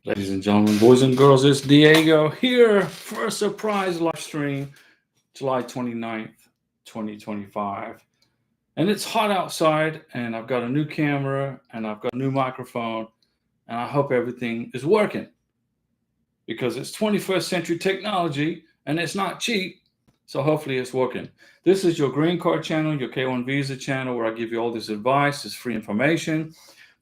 Ladies and gentlemen, boys and girls, it's Diego here for a surprise live stream, July 29th, 2025. And it's hot outside, and I've got a new camera, and I've got a new microphone, and I hope everything is working because it's 21st century technology and it's not cheap. So hopefully it's working. This is your green card channel, your K1 visa channel, where I give you all this advice, this free information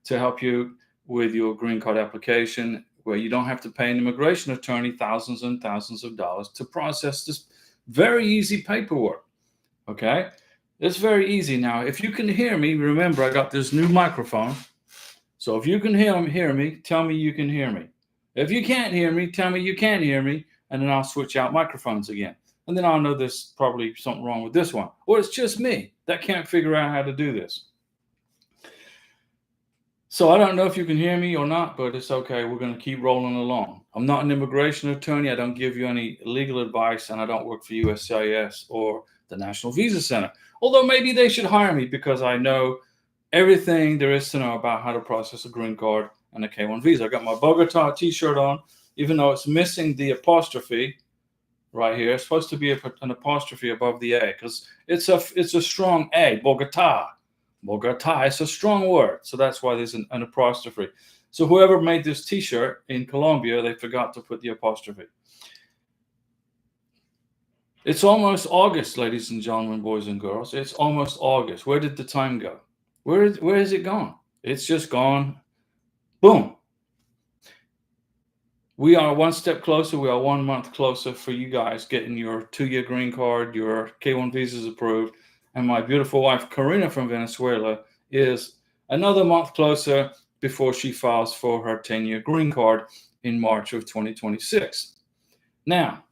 to help you with your green card application, where you don't have to pay an immigration attorney thousands and thousands of dollars to process this very easy paperwork. Okay, it's very easy. Now, if you can hear me, remember I got this new microphone. So if you can hear me, tell me you can hear me. If you can't hear me, tell me you can't hear me, and then I'll switch out microphones again. And then I'll know there's probably something wrong with this one. Or it's just me that can't figure out how to do this. So I don't know if you can hear me or not, but it's okay. We're going to keep rolling along. I'm not an immigration attorney. I don't give you any legal advice, and I don't work for USCIS or the National Visa Center. Although maybe they should hire me because I know everything there is to know about how to process a green card and a K1 visa. I got my Bogota t-shirt on, even though it's missing the apostrophe right here. It's supposed to be an apostrophe above the A because it's a strong A, Bogota. Bogota, it's a strong word, so that's why there's an apostrophe. So whoever made this t-shirt in Colombia, they forgot to put the apostrophe. It's almost August, ladies and gentlemen, boys and girls. It's almost August. Where did the time go? Where is it gone? It's just gone. Boom. We are one step closer. We are 1 month closer for you guys getting your 2-year green card, your K1 visas approved. And my beautiful wife, Karina from Venezuela, is another month closer before she files for her 10-year green card in March of 2026. Now,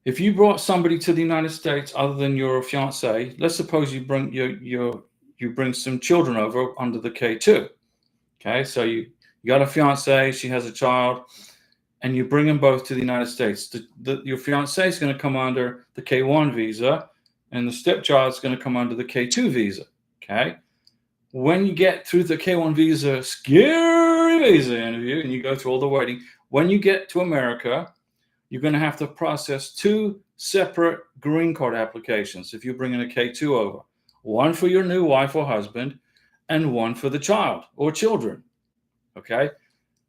if you brought somebody to the United States other than your fiance, let's suppose you bring you bring some children over under the K2. Okay, so you got a fiance, she has a child, and you bring them both to the United States. Your fiance is going to come under the K1 visa, and the stepchild is going to come under the K2 visa. Okay, when you get through the K1 visa, scary visa interview, and you go through all the waiting, when you get to America, you're going to have to process 2 separate green card applications if you're bringing a K2 over. One for your new wife or husband, and one for the child or children. Okay,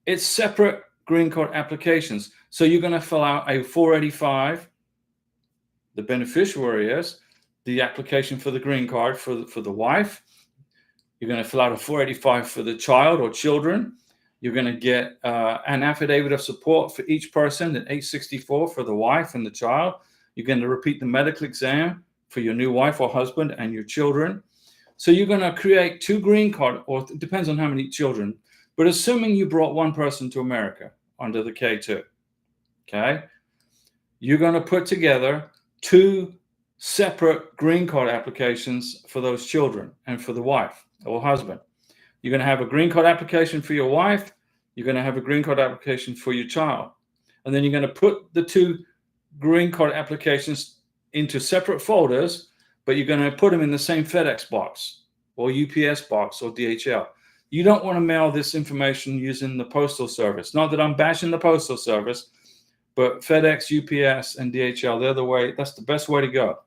it's separate green card applications. So you're going to fill out a 485. The beneficiary is the application for the green card for the wife. You're going to fill out a 485 for the child or children. You're going to get an affidavit of support for each person, an 864 for the wife and the child. You're going to repeat the medical exam for your new wife or husband and your children. So you're going to create 2 green card, or it depends on how many children, but assuming you brought one person to America under the K2, okay, you're going to put together 2 separate green card applications for those children and for the wife or husband. You're going to have a green card application for your wife. You're going to have a green card application for your child. And then you're going to put the 2 green card applications into separate folders, but you're going to put them in the same FedEx box or UPS box or DHL. You don't want to mail this information using the postal service. Not that I'm bashing the postal service, but FedEx, UPS, and DHL, they're the way. That's the best way to go.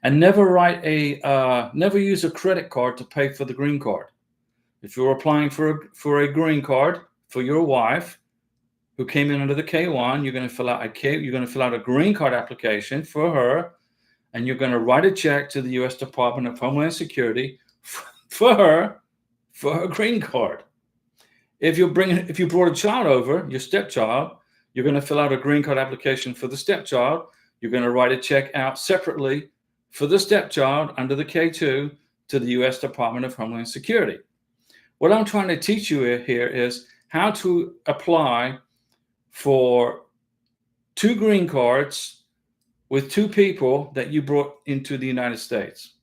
And never use a credit card to pay for the green card. If you're applying for a green card for your wife who came in under the K1, you're going to fill out a green card application for her, and you're going to write a check to the U.S. Department of Homeland Security for her green card. If you brought a child over, your stepchild, you're going to fill out a green card application for the stepchild. You're going to write a check out separately for the stepchild under the K2 to the U.S. Department of Homeland Security. What I'm trying to teach you here is how to apply for 2 green cards with 2 people that you brought into the United States.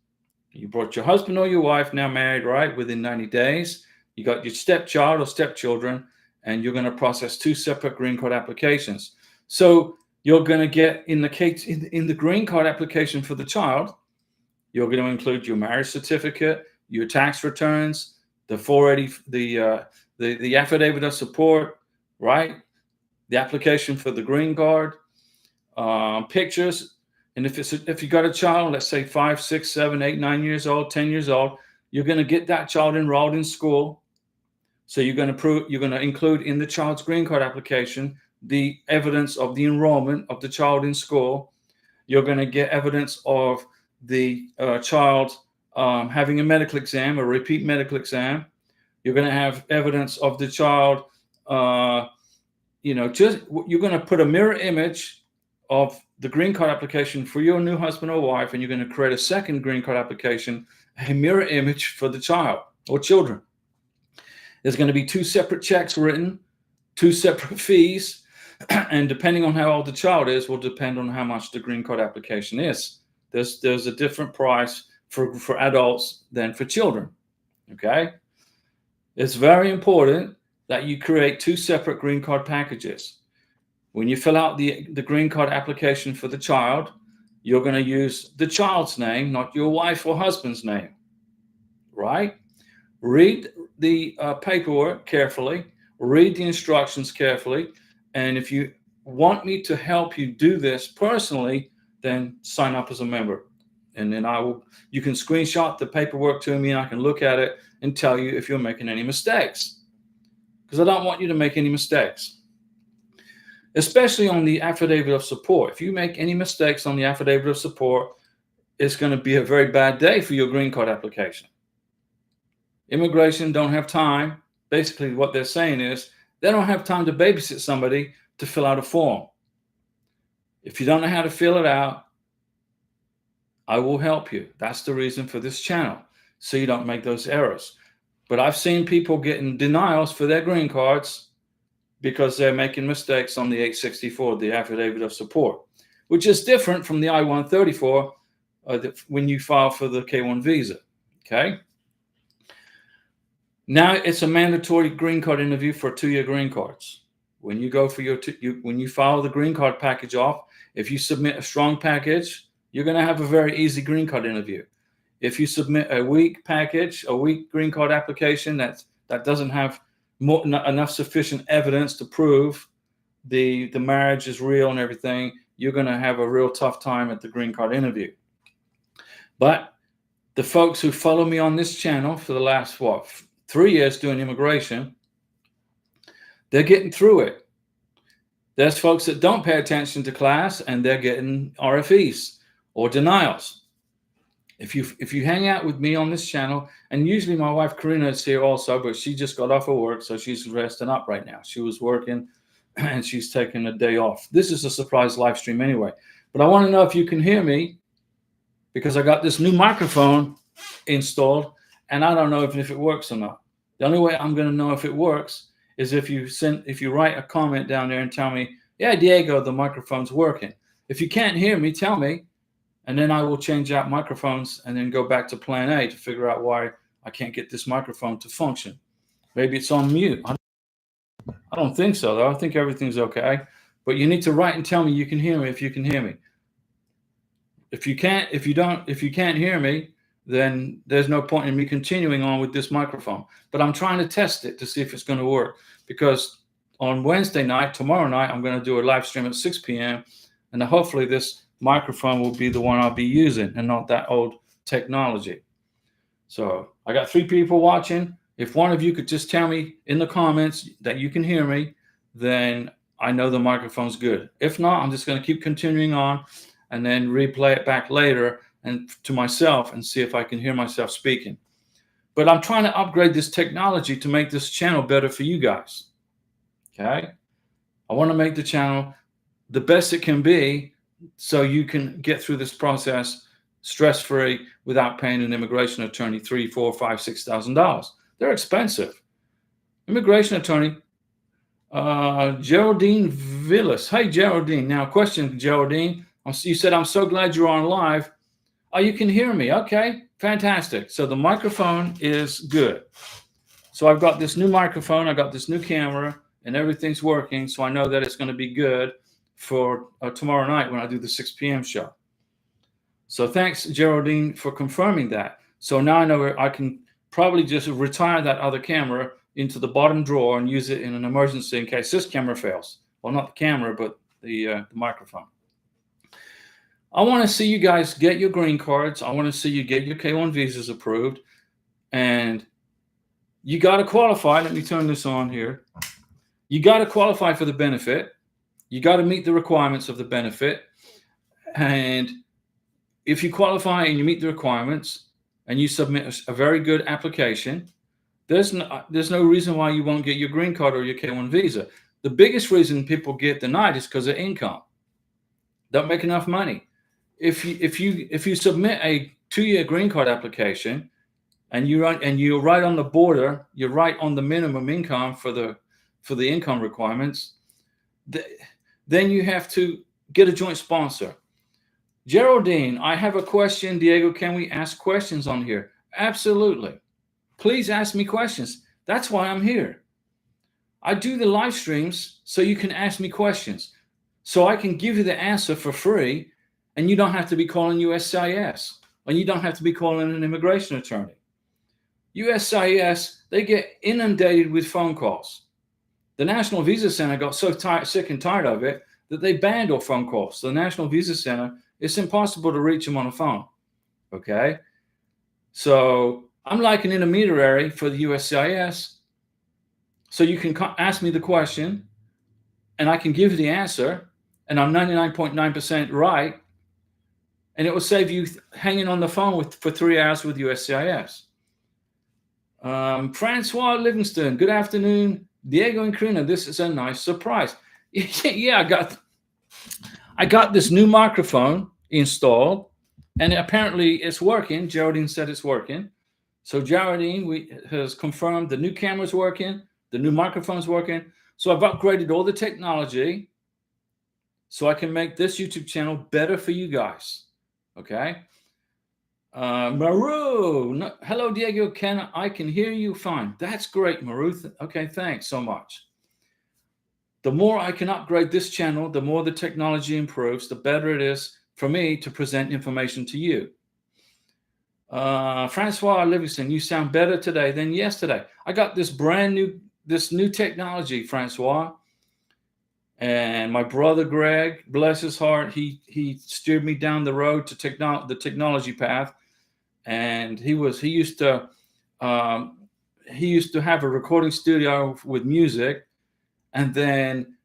You brought your husband or your wife, now married, right, within 90 days. You got your stepchild or stepchildren, and you're going to process 2 separate green card applications. So you're going to get in the green card application for the child, you're going to include your marriage certificate, your tax returns, the 480, the affidavit of support, right? The application for the green card, pictures. And if you got a child, let's say 5, 6, 7, 8, 9 years old, 10 years old, you're going to get that child enrolled in school. So you're going to include in the child's green card application the evidence of the enrollment of the child in school. You're going to get evidence of the child having a medical exam, a repeat medical exam. You're going to have evidence of the child, you're going to put a mirror image of the green card application for your new husband or wife, and you're going to create a second green card application, a mirror image for the child or children. There's going to be 2 separate checks written, 2 separate fees, and depending on how old the child is will depend on how much the green card application is. There's a different price for adults than for children, okay? It's very important that you create 2 separate green card packages. When you fill out the green card application for the child, you're going to use the child's name, not your wife or husband's name, right? Read the paperwork carefully, read the instructions carefully, and if you want me to help you do this personally, then sign up as a member. And then you can screenshot the paperwork to me and I can look at it and tell you if you're making any mistakes. Because I don't want you to make any mistakes, especially on the affidavit of support. If you make any mistakes on the affidavit of support, it's going to be a very bad day for your green card application. Immigration don't have time. Basically, what they're saying is they don't have time to babysit somebody to fill out a form. If you don't know how to fill it out, I will help you. That's the reason for this channel, so you don't make those errors. But I've seen people getting denials for their green cards because they're making mistakes on the 864, the affidavit of support, which is different from the I-134 when you file for the K-1 visa, okay? Now it's a mandatory green card interview for 2-year green cards. When you go for when you file the green card package off, if you submit a strong package, you're going to have a very easy green card interview. If you submit a weak package, a weak green card application that doesn't have enough sufficient evidence to prove the marriage is real and everything, you're going to have a real tough time at the green card interview. But the folks who follow me on this channel for the last, 3 years doing immigration, they're getting through it. There's folks that don't pay attention to class and they're getting RFEs or denials. If you hang out with me on this channel, and usually my wife Karina is here also, but she just got off of work, so she's resting up right now. She was working and she's taking a day off. This is a surprise live stream anyway. But I want to know if you can hear me, because I got this new microphone installed and I don't know if it works or not. The only way I'm going to know if it works is if you write a comment down there and tell me, yeah, Diego, the microphone's working. If you can't hear me, tell me, and then I will change out microphones and then go back to plan A to figure out why I can't get this microphone to function. Maybe it's on mute. I don't think so, though. I think everything's okay. But you need to write and tell me you can hear me if you can hear me. If you can't hear me, then there's no point in me continuing on with this microphone. But I'm trying to test it to see if it's going to work, because on Wednesday night, tomorrow night, I'm going to do a live stream at 6 p.m. and hopefully this microphone will be the one I'll be using and not that old technology. So I got 3 people watching. If one of you could just tell me in the comments that you can hear me, then I know the microphone's good. If not, I'm just going to keep continuing on and then replay it back later and to myself and see if I can hear myself speaking. But I'm trying to upgrade this technology to make this channel better for you guys. Okay? I want to make the channel the best it can be so you can get through this process stress-free without paying an immigration attorney $3,000, $4,000, $5,000, $6,000. They're expensive. Immigration attorney, Geraldine Villas. Hey, Geraldine. Now, question, Geraldine. You said, I'm so glad you're on live. Oh, you can hear me. Okay, fantastic. So the microphone is good. So I've got this new microphone. I got this new camera, and everything's working. So I know that it's going to be good for tomorrow night when I do the 6 p.m. show. So thanks, Geraldine, for confirming that. So now I know I can probably just retire that other camera into the bottom drawer and use it in an emergency in case this camera fails. Well, not the camera, but the microphone. I want to see you guys get your green cards. I want to see you get your K1 visas approved. And you got to qualify. Let me turn this on here. You got to qualify for the benefit. You got to meet the requirements of the benefit. And if you qualify and you meet the requirements and you submit a very good application, there's no reason why you won't get your green card or your K1 visa. The biggest reason people get denied is because of income. Don't make enough money. If you submit a 2-year green card application and you're right on the border, you're right on the minimum income for the income requirements, then you have to get a joint sponsor. Geraldine, I have a question. Diego, can we ask questions on here? Absolutely. Please ask me questions. That's why I'm here. I do the live streams so you can ask me questions, so I can give you the answer for free, and you don't have to be calling USCIS, and you don't have to be calling an immigration attorney. USCIS, they get inundated with phone calls. The National Visa Center got so sick and tired of it that they banned all phone calls. The National Visa Center, it's impossible to reach them on the phone. Okay? So I'm like an intermediary for the USCIS. So you can ask me the question and I can give you the answer, and I'm 99.9% right. And it will save you hanging on the phone for 3 hours with USCIS. Francois Livingston, good afternoon. Diego and Karina, this is a nice surprise. Yeah, I got this new microphone installed, and apparently it's working. Geraldine said it's working. So Geraldine has confirmed the new camera's working, the new microphone's working. So I've upgraded all the technology so I can make this YouTube channel better for you guys. Okay. Maru, no, hello Diego, I can hear you fine. That's great, Maru. Okay, thanks so much. The more I can upgrade this channel, the more the technology improves, the better it is for me to present information to you. Francois Livingston, you sound better today than yesterday. I got this new technology, Francois. And my brother Greg, bless his heart, he steered me down the road to the technology path. And he used to have a recording studio with music, and then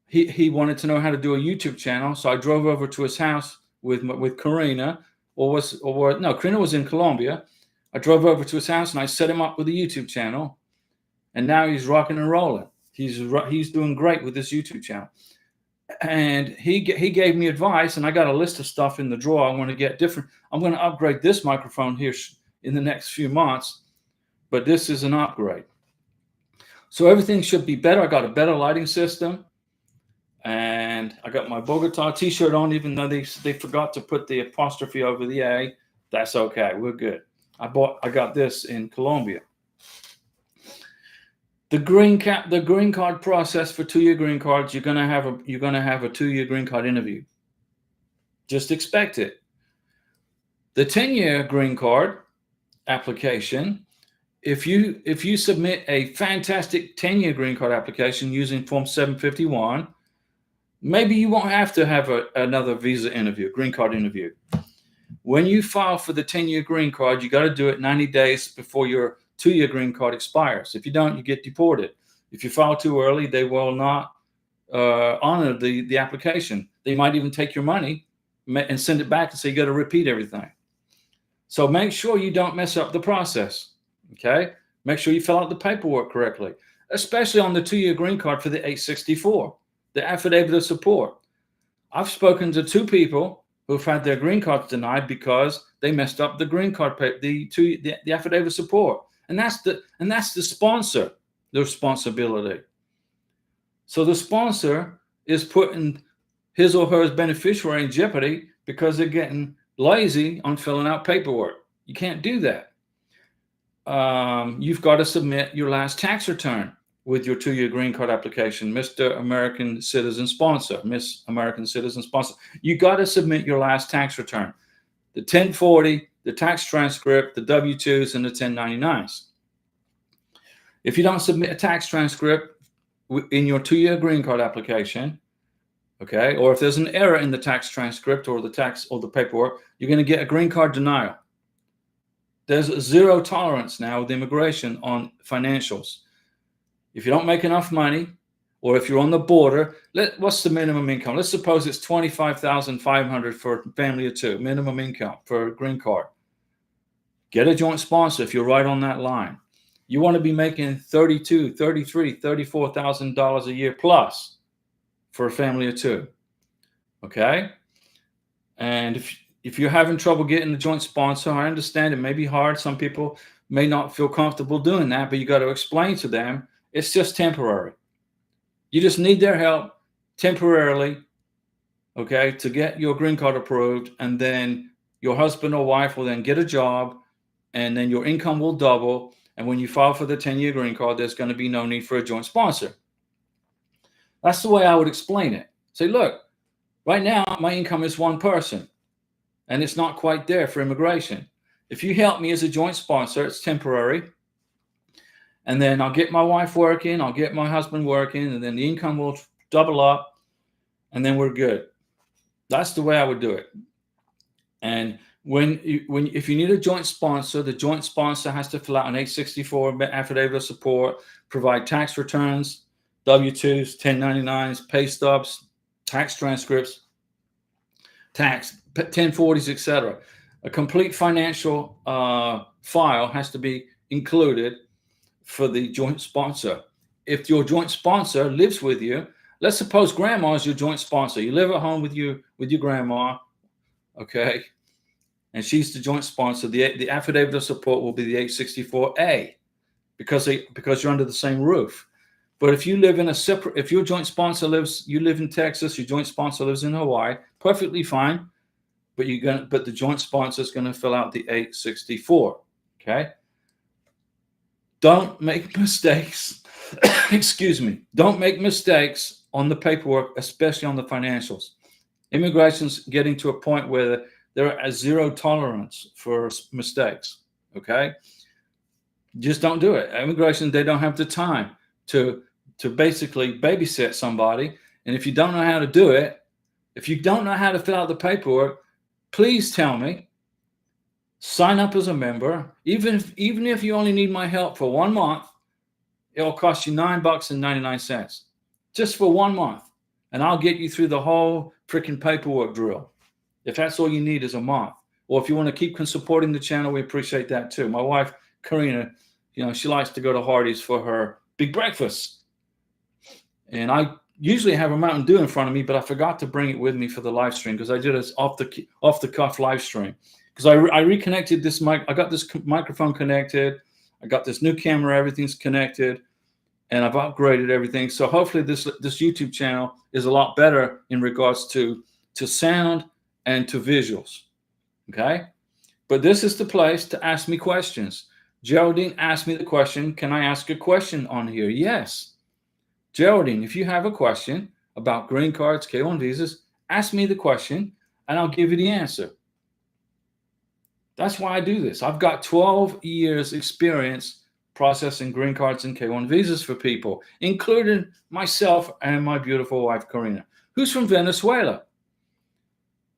he wanted to know how to do a YouTube channel. So I drove over to his house with Karina, Karina was in Colombia. I drove over to his house and I set him up with a YouTube channel, and now he's rocking and rolling. He's doing great with this YouTube channel. And he gave me advice, and I got a list of stuff in the drawer I want to get different. I'm going to upgrade this microphone here in the next few months, but this is an upgrade. So everything should be better. I got a better lighting system, and I got my Bogota t-shirt on, even though they forgot to put the apostrophe over the A. That's okay. We're good. I got this in Colombia. The green card process for 2-year green cards, you're gonna have a 2-year green card interview. Just expect it. The 10-year green card application, if you submit a fantastic 10-year green card application using Form 751, maybe you won't have to have another visa interview, green card interview. When you file for the 10-year green card, you got to do it 90 days before your 2-year green card expires. If you don't, you get deported. If you file too early, they will not honor the application. They might even take your money and send it back and say you got to repeat everything. So make sure you don't mess up the process. Okay? Make sure you fill out the paperwork correctly, especially on the 2-year green card for the 864, the affidavit of support. I've spoken to 2 people who've had their green cards denied because they messed up the green card the affidavit of support. And that's the sponsor, the responsibility. So the sponsor is putting his or her beneficiary in jeopardy because they're getting lazy on filling out paperwork. You can't do that. You've got to submit your last tax return with your 2-year green card application, Mr. American Citizen Sponsor, Miss American Citizen Sponsor. You got to submit your last tax return. The 1040, the tax transcript, the W-2s, and the 1099s. If you don't submit a tax transcript in your 2-year green card application, okay, or if there's an error in the tax transcript or the paperwork, you're going to get a green card denial. There's a zero tolerance now with immigration on financials. If you don't make enough money, or if you're on the border, what's the minimum income? Let's suppose it's $25,500 for a family of 2, minimum income for a green card. Get a joint sponsor if you're right on that line. You want to be making $32,000, $33,000, $34,000 a year plus for a family of 2. Okay? And if you're having trouble getting a joint sponsor, I understand it may be hard. Some people may not feel comfortable doing that, but you got to explain to them it's just temporary. You just need their help temporarily, okay, to get your green card approved, and then your husband or wife will then get a job, and then your income will double. And when you file for the 10-year green card, there's going to be no need for a joint sponsor. That's the way I would explain it. Say, look, right now my income is one person, and it's not quite there for immigration. If you help me as a joint sponsor, it's temporary. And then I'll get my wife working, I'll get my husband working, and then the income will double up, and then we're good. That's the way I would do it. And if you need a joint sponsor, the joint sponsor has to fill out an 864 affidavit of support, provide tax returns, W-2s, 1099s, pay stubs, tax transcripts, tax 1040s, etc. A complete financial file has to be included for the joint sponsor. If your joint sponsor lives with you, let's suppose grandma is your joint sponsor. You live at home with your grandma, okay, and she's the joint sponsor. The affidavit of support will be the 864A because you're under the same roof. But if you live in a separate, if your joint sponsor you live in Texas, your joint sponsor lives in Hawaii, perfectly fine. But the joint sponsor is going to fill out the 864. Okay. Don't make mistakes. Excuse me. Don't make mistakes on the paperwork, especially on the financials. Immigration's getting to a point where there are zero tolerance for mistakes. Okay. Just don't do it. Immigration, they don't have the time to basically babysit somebody. And if you don't know how to do it, if you don't know how to fill out the paperwork, please tell me. Sign up as a member. Even if you only need my help for 1 month, it'll cost you $9.99 just for 1 month. And I'll get you through the whole freaking paperwork drill. If that's all you need is a month. Or if you want to keep supporting the channel, we appreciate that too. My wife, Karina, she likes to go to Hardee's for her big breakfast. And I usually have a Mountain Dew in front of me, but I forgot to bring it with me for the live stream because I did an off the cuff live stream. Because I reconnected this mic. I got this microphone connected. I got this new camera. Everything's connected. And I've upgraded everything. So hopefully this YouTube channel is a lot better in regards to sound and to visuals. Okay? But this is the place to ask me questions. Geraldine asked me the question, can I ask a question on here? Yes. Geraldine, if you have a question about green cards, K1 visas, ask me the question and I'll give you the answer. That's why I do this. I've got 12 years experience processing green cards and K1 visas for people, including myself and my beautiful wife, Karina, who's from Venezuela.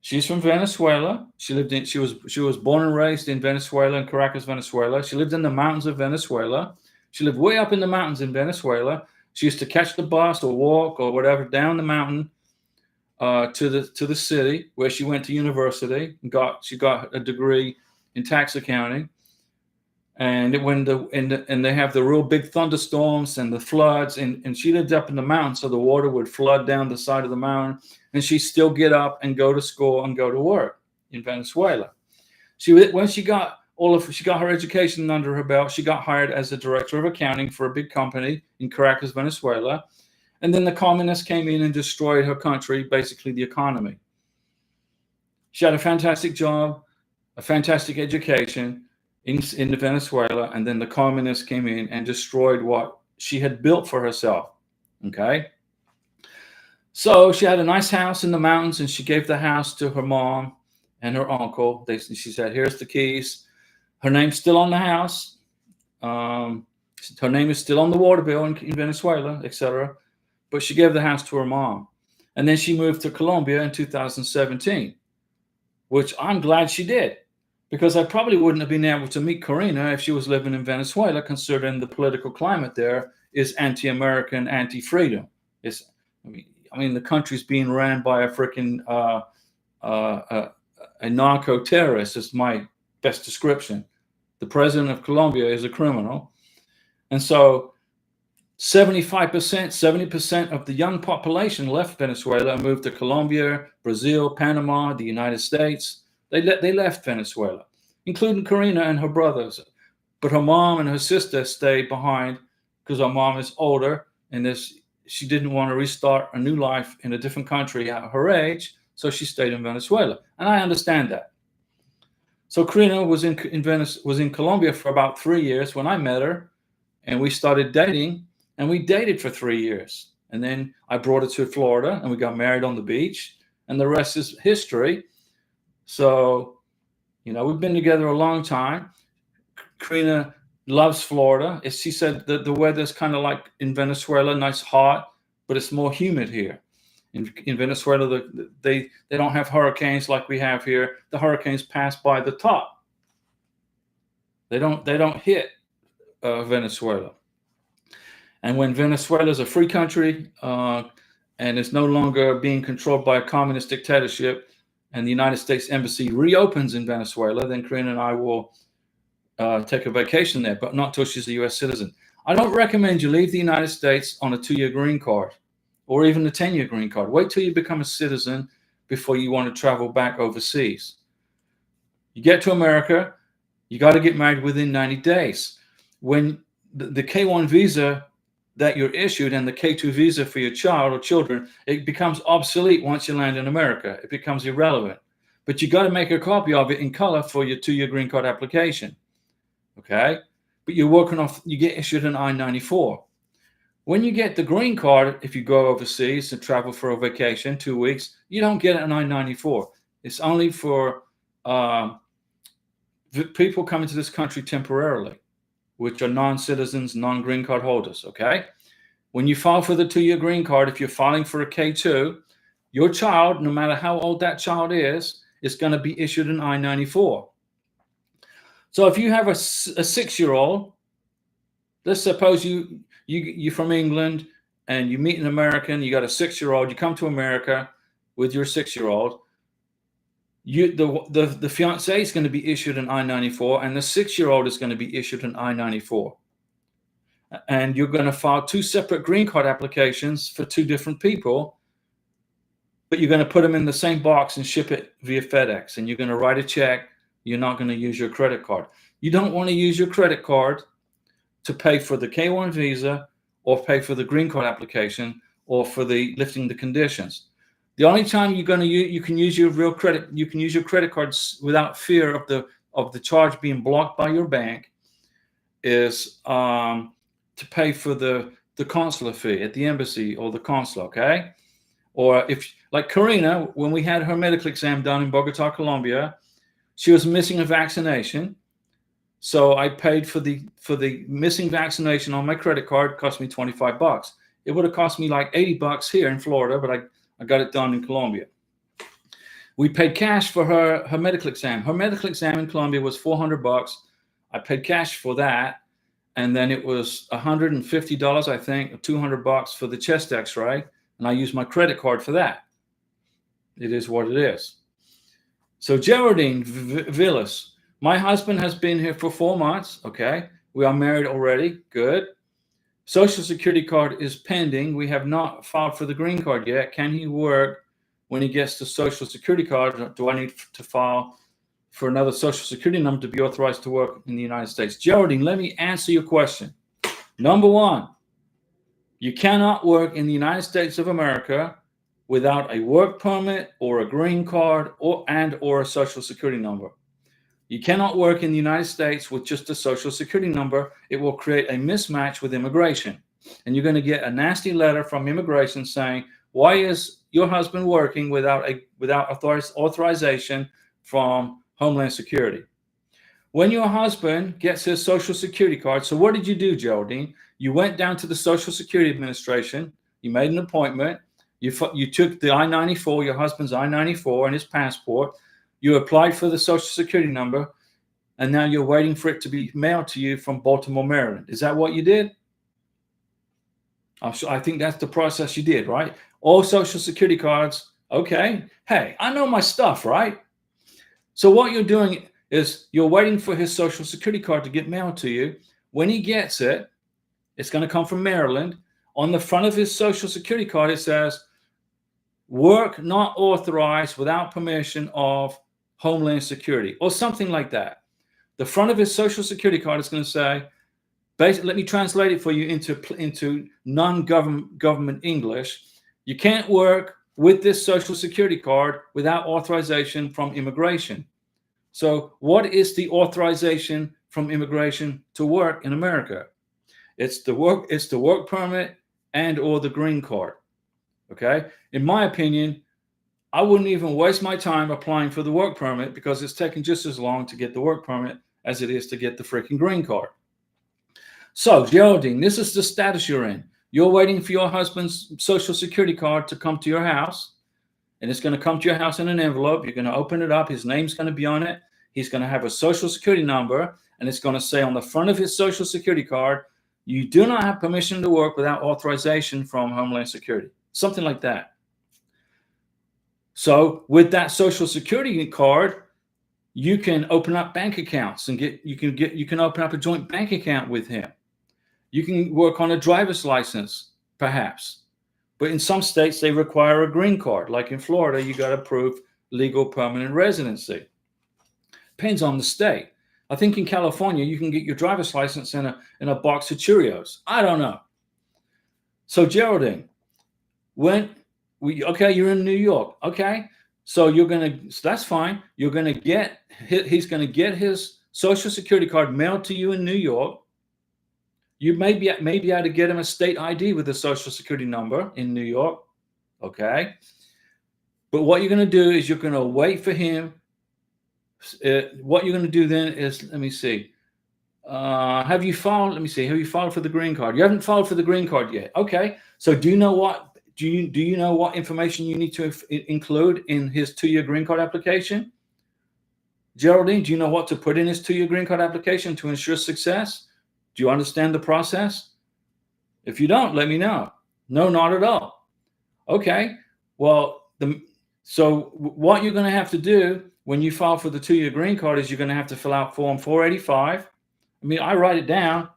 She's from Venezuela. She was born and raised in Venezuela, in Caracas, Venezuela. She lived in the mountains of Venezuela. She lived way up in the mountains in Venezuela. She used to catch the bus or walk or whatever down the mountain to the city where she went to university and she got a degree in tax accounting. And and they have the real big thunderstorms and the floods, and she lived up in the mountains, so the water would flood down the side of the mountain, and she'd still get up and go to school and go to work in Venezuela. When she got her education under her belt, she got hired as the director of accounting for a big company in Caracas, Venezuela. And then the communists came in and destroyed her country, basically the economy. She had a fantastic job, a fantastic education in Venezuela, and then the communists came in and destroyed what she had built for herself. Okay? So she had a nice house in the mountains, and she gave the house to her mom, and her uncle. She said, here's the keys. Her name's still on the house. Her name is still on the water bill in Venezuela, etc. But she gave the house to her mom. And then she moved to Colombia in 2017, which I'm glad she did, because I probably wouldn't have been able to meet Karina if she was living in Venezuela, considering the political climate there is anti-American, anti-freedom. I mean, the country's being ran by a freaking a narco-terrorist is my best description. The president of Colombia is a criminal. And so 75%, 70% of the young population left Venezuela and moved to Colombia, Brazil, Panama, the United States. They left Venezuela, including Karina and her brothers. But her mom and her sister stayed behind because her mom is older and she didn't want to restart a new life in a different country at her age, so she stayed in Venezuela. And I understand that. So Karina was in Colombia for about 3 years when I met her, and we started dating, and we dated for 3 years. And then I brought her to Florida, and we got married on the beach, and the rest is history. So, we've been together a long time. Karina loves Florida. She said that the weather's kind of like in Venezuela, nice hot, but it's more humid here. In Venezuela, they don't have hurricanes like we have here. The hurricanes pass by the top. They don't hit Venezuela. And when Venezuela is a free country and is no longer being controlled by a communist dictatorship, and the United States Embassy reopens in Venezuela, then Karina and I will take a vacation there, but not till she's a U.S. citizen. I don't recommend you leave the United States on a 2-year green card or even a 10-year green card. Wait till you become a citizen before you want to travel back overseas. You get to America, you got to get married within 90 days. When the K-1 visa that you're issued and the K-2 visa for your child or children, it becomes obsolete once you land in America. It becomes irrelevant. But you got to make a copy of it in color for your 2-year green card application. Okay? But you get issued an I-94. When you get the green card, if you go overseas and travel for a vacation, 2 weeks, you don't get an I-94. It's only for people coming to this country temporarily, which are non-citizens, non-green card holders, okay? When you file for the 2-year green card, if you're filing for a K-2, your child, no matter how old that child is going to be issued an I-94. So if you have a 6-year-old, let's suppose you're from England and you meet an American, you got a 6-year-old, you come to America with your 6-year-old, the fiance is going to be issued an I-94, and the 6-year-old is going to be issued an I-94. And you're going to file 2 separate green card applications for 2 different people, but you're going to put them in the same box and ship it via FedEx, and you're going to write a check. You're not going to use your credit card. You don't want to use your credit card to pay for the K-1 visa or pay for the green card application or for the lifting the conditions. The only time you can use your real credit, you can use your credit cards without fear of the charge being blocked by your bank, is to pay for the consular fee at the embassy or the consulate, okay? Or if, like Karina, when we had her medical exam done in Bogota, Colombia, she was missing a vaccination. So I paid for the missing vaccination on my credit card. It cost me $25. It would have cost me like $80 here in Florida, but I got it done in Colombia. We paid cash for her medical exam. Her medical exam in Colombia was $400. I paid cash for that. And then it was $150, I think, or $200 for the chest x-ray. And I used my credit card for that. It is what it is. So Geraldine Villas, my husband has been here for 4 months. Okay. We are married already. Good. Social Security card is pending. We have not filed for the green card yet. Can he work when he gets the Social Security card? Do I need to file for another Social Security number to be authorized to work in the United States? Geraldine, let me answer your question. Number 1, you cannot work in the United States of America without a work permit or a green card or a Social Security number. You cannot work in the United States with just a Social Security number. It will create a mismatch with immigration. And you're going to get a nasty letter from immigration saying, why is your husband working without authorization from Homeland Security. When your husband gets his Social Security card, so what did you do, Geraldine? You went down to the Social Security Administration. You made an appointment. You took the I-94, your husband's I-94 and his passport. You applied for the Social Security number, and now you're waiting for it to be mailed to you from Baltimore, Maryland. Is that what you did? I think that's the process you did, right? All Social Security cards. Okay. Hey, I know my stuff, right? So what you're doing is you're waiting for his Social Security card to get mailed to you. When he gets it, it's going to come from Maryland. On the front of his Social Security card, it says, work not authorized without permission of Homeland Security, or something like that. The front of his Social Security card is going to say, basically, let me translate it for you into non-government English. You can't work with this Social Security card without authorization from immigration. So what is the authorization from immigration to work in America? It's the work permit and or the green card. Okay. In my opinion, I wouldn't even waste my time applying for the work permit, because it's taking just as long to get the work permit as it is to get the freaking green card. So Geraldine, this is the status you're in. You're waiting for your husband's Social Security card to come to your house, and it's going to come to your house in an envelope. You're going to open it up. His name's going to be on it. He's going to have a Social Security number, and it's going to say on the front of his Social Security card, you do not have permission to work without authorization from Homeland Security. Something like that. So with that Social Security card, you can open up bank accounts and you can open up a joint bank account with him. You can work on a driver's license, perhaps. But in some states, they require a green card. Like in Florida, you got to prove legal permanent residency. Depends on the state. I think in California, you can get your driver's license in a box of Cheerios. I don't know. So Geraldine, you're in New York. Okay. So that's fine. He's going to get his Social Security card mailed to you in New York. You may be able to get him a state ID with a Social Security number in New York. Okay. But what you're going to do is you're going to wait for him. What you're going to do then is, let me see. Have you filed? Let me see. Have you filed for the green card? You haven't filed for the green card yet. Okay. So do you know what information you need to include in his 2-year green card application? Geraldine, do you know what to put in his 2-year green card application to ensure success? Do you understand the process? If you don't, let me know. No, not at all. Okay. Well, so what you're going to have to do when you file for the 2-year green card is you're going to have to fill out Form 485. I mean, I write it down.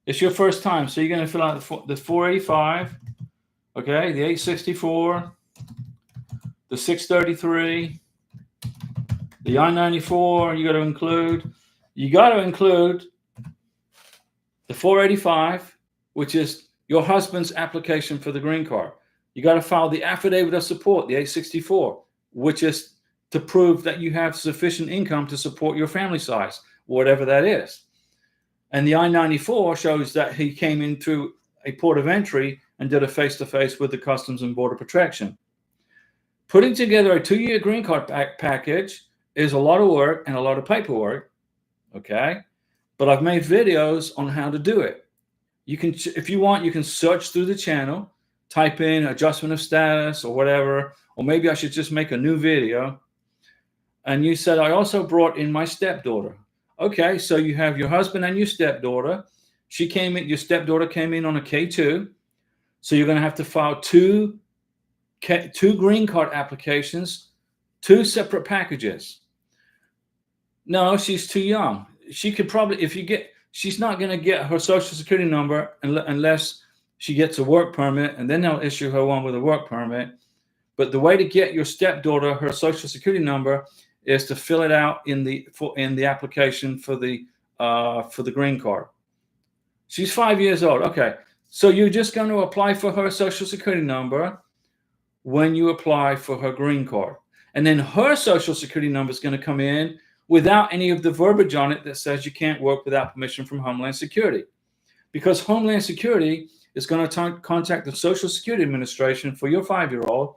It's your first time. So you're going to fill out the 485, okay, the 864, the 633, the I-94 you got to include. You got to include the 485, which is your husband's application for the green card. You got to file the affidavit of support, the 864, which is to prove that you have sufficient income to support your family size, whatever that is. And the I-94 shows that he came in through a port of entry and did a face-to-face with the Customs and Border Protection. Putting together a 2-year green card package is a lot of work and a lot of paperwork, okay? But I've made videos on how to do it. You can, if you want, you can search through the channel, type in adjustment of status or whatever, or maybe I should just make a new video. And you said, I also brought in my stepdaughter. Okay, so you have your husband and your stepdaughter. Your stepdaughter came in on a K2. So you're going to have to file two green card applications, 2 separate packages. No, she's too young. She could probably, she's not going to get her Social Security number unless she gets a work permit, and then they'll issue her one with a work permit. But the way to get your stepdaughter her Social Security number is to fill it out in the application for the green card. She's 5 years old. Okay, so you're just going to apply for her Social Security number when you apply for her green card, and then her Social Security number is going to come in without any of the verbiage on it that says you can't work without permission from Homeland Security, because Homeland Security is going to contact the Social Security Administration for your 5-year-old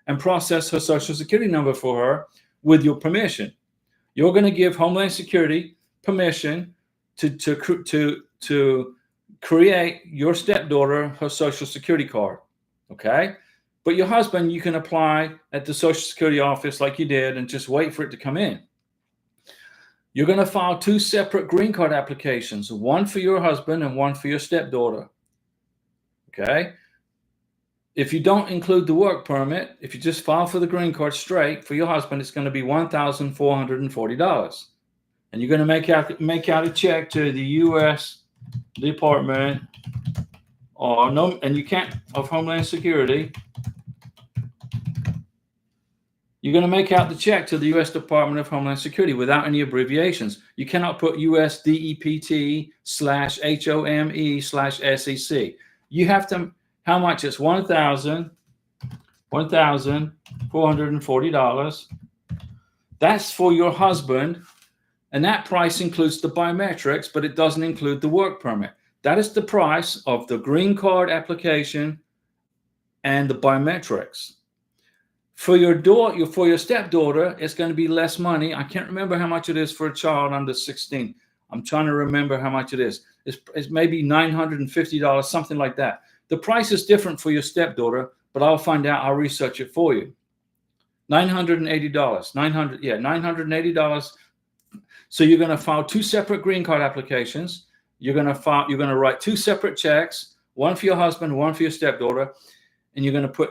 and process her Social Security number for her with your permission. You're going to give Homeland Security permission to create your stepdaughter her Social Security card, okay? But your husband, you can apply at the Social Security office like you did and just wait for it to come in. You're going to file 2 separate green card applications, one for your husband and one for your stepdaughter, okay? If you don't include the work permit, if you just file for the green card straight for your husband, it's going to be $1,440. And you're going to make out a check to the U.S. Department of Homeland Security. You're going to make out the check to the U.S. Department of Homeland Security without any abbreviations. You cannot put USDEPT/HOME/SEC. You have to, how much? It's $1,440. That's for your husband. And that price includes the biometrics, but it doesn't include the work permit. That is the price of the green card application and the biometrics. For your stepdaughter, it's going to be less money. I can't remember how much it is for a child under 16. I'm trying to remember how much it is. It's maybe $950, something like that. The price is different for your stepdaughter, but I'll find out. I'll research it for you. $980. $980. So you're going to file 2 separate green card applications. You're going to write 2 separate checks, one for your husband, one for your stepdaughter, and you're going to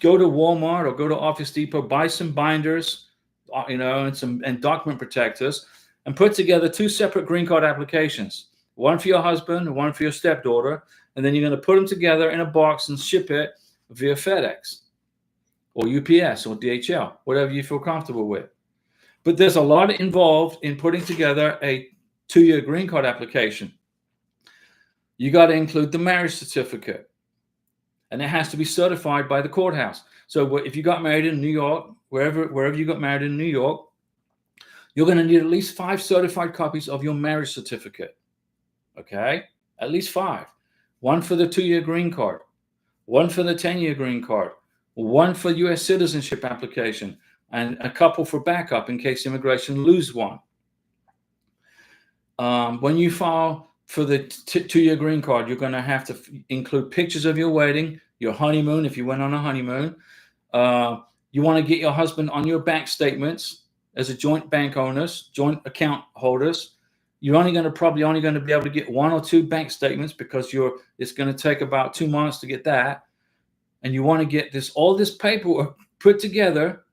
go to Walmart or go to Office Depot, buy some binders, and document protectors, and put together 2 separate green card applications, one for your husband, one for your stepdaughter, and then you're going to put them together in a box and ship it via FedEx or UPS or DHL, whatever you feel comfortable with. But there's a lot involved in putting together a 2-year green card application. You got to include the marriage certificate, and it has to be certified by the courthouse. So if you got married in New York, wherever you got married in New York, you're going to need at least 5 certified copies of your marriage certificate. Okay? At least 5. One for the 2-year green card, one for the 10-year green card, one for U.S. citizenship application, and a couple for backup in case immigration lose one. When you file for the 2-year green card, you're going to have to include pictures of your wedding, your honeymoon, if you went on a honeymoon. You want to get your husband on your bank statements as a joint bank owners, joint account holders. You're probably only going to be able to get 1 or 2 bank statements because it's going to take about 2 months to get that. And you want to get all this paperwork put together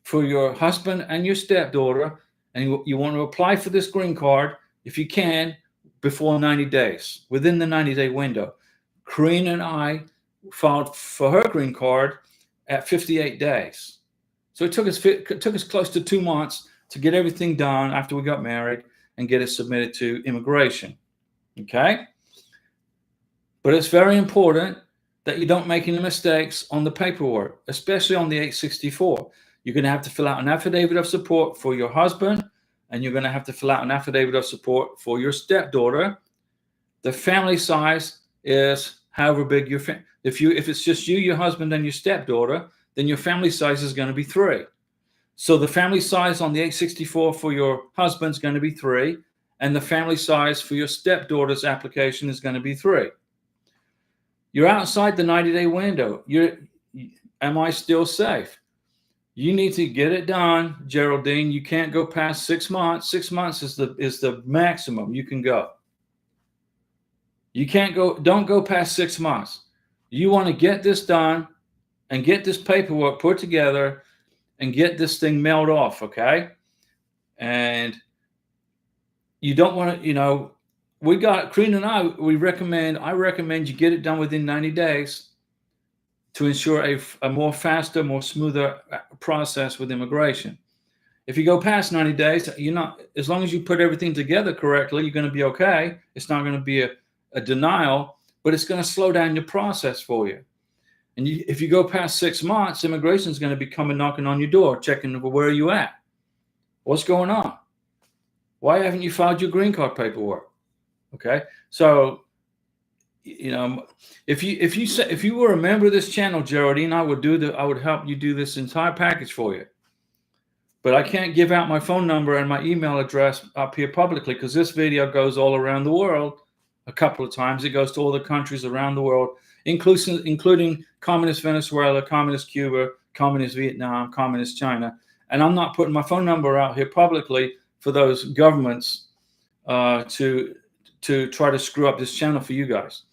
for your husband and your stepdaughter, and you want to apply for this green card, if you can, before 90 days, within the 90-day window. Corrine and I filed for her green card at 58 days. So it took us close to 2 months to get everything done after we got married and get it submitted to immigration. Okay? But it's very important that you don't make any mistakes on the paperwork, especially on the 864. You're going to have to fill out an affidavit of support for your husband, and you're going to have to fill out an affidavit of support for your stepdaughter. The family size is however big your family. If it's just you, your husband, and your stepdaughter, then your family size is going to be 3. So the family size on the 864 for your husband is going to be 3, and the family size for your stepdaughter's application is going to be 3. You're outside the 90-day window. Am I still safe? You need to get it done, Geraldine. You can't go past 6 months. 6 months is the maximum you can go. Don't go past 6 months. You want to get this done and get this paperwork put together and get this thing mailed off, okay? And you don't want to, Corrine and I recommend you get it done within 90 days to ensure a more faster, more smoother process with immigration. If you go past 90 days, as long as you put everything together correctly, you're going to be okay. It's not going to be a denial, but it's going to slow down your process for you. And if you go past 6 months, immigration is going to be coming knocking on your door, checking where are you at? What's going on? Why haven't you filed your green card paperwork? Okay, so if you were a member of this channel, Geraldine, I would help you do this entire package for you. But I can't give out my phone number and my email address up here publicly because this video goes all around the world a couple of times. It goes to all the countries around the world, including communist Venezuela, communist Cuba, communist Vietnam, communist China. And I'm not putting my phone number out here publicly for those governments to try to screw up this channel for you guys.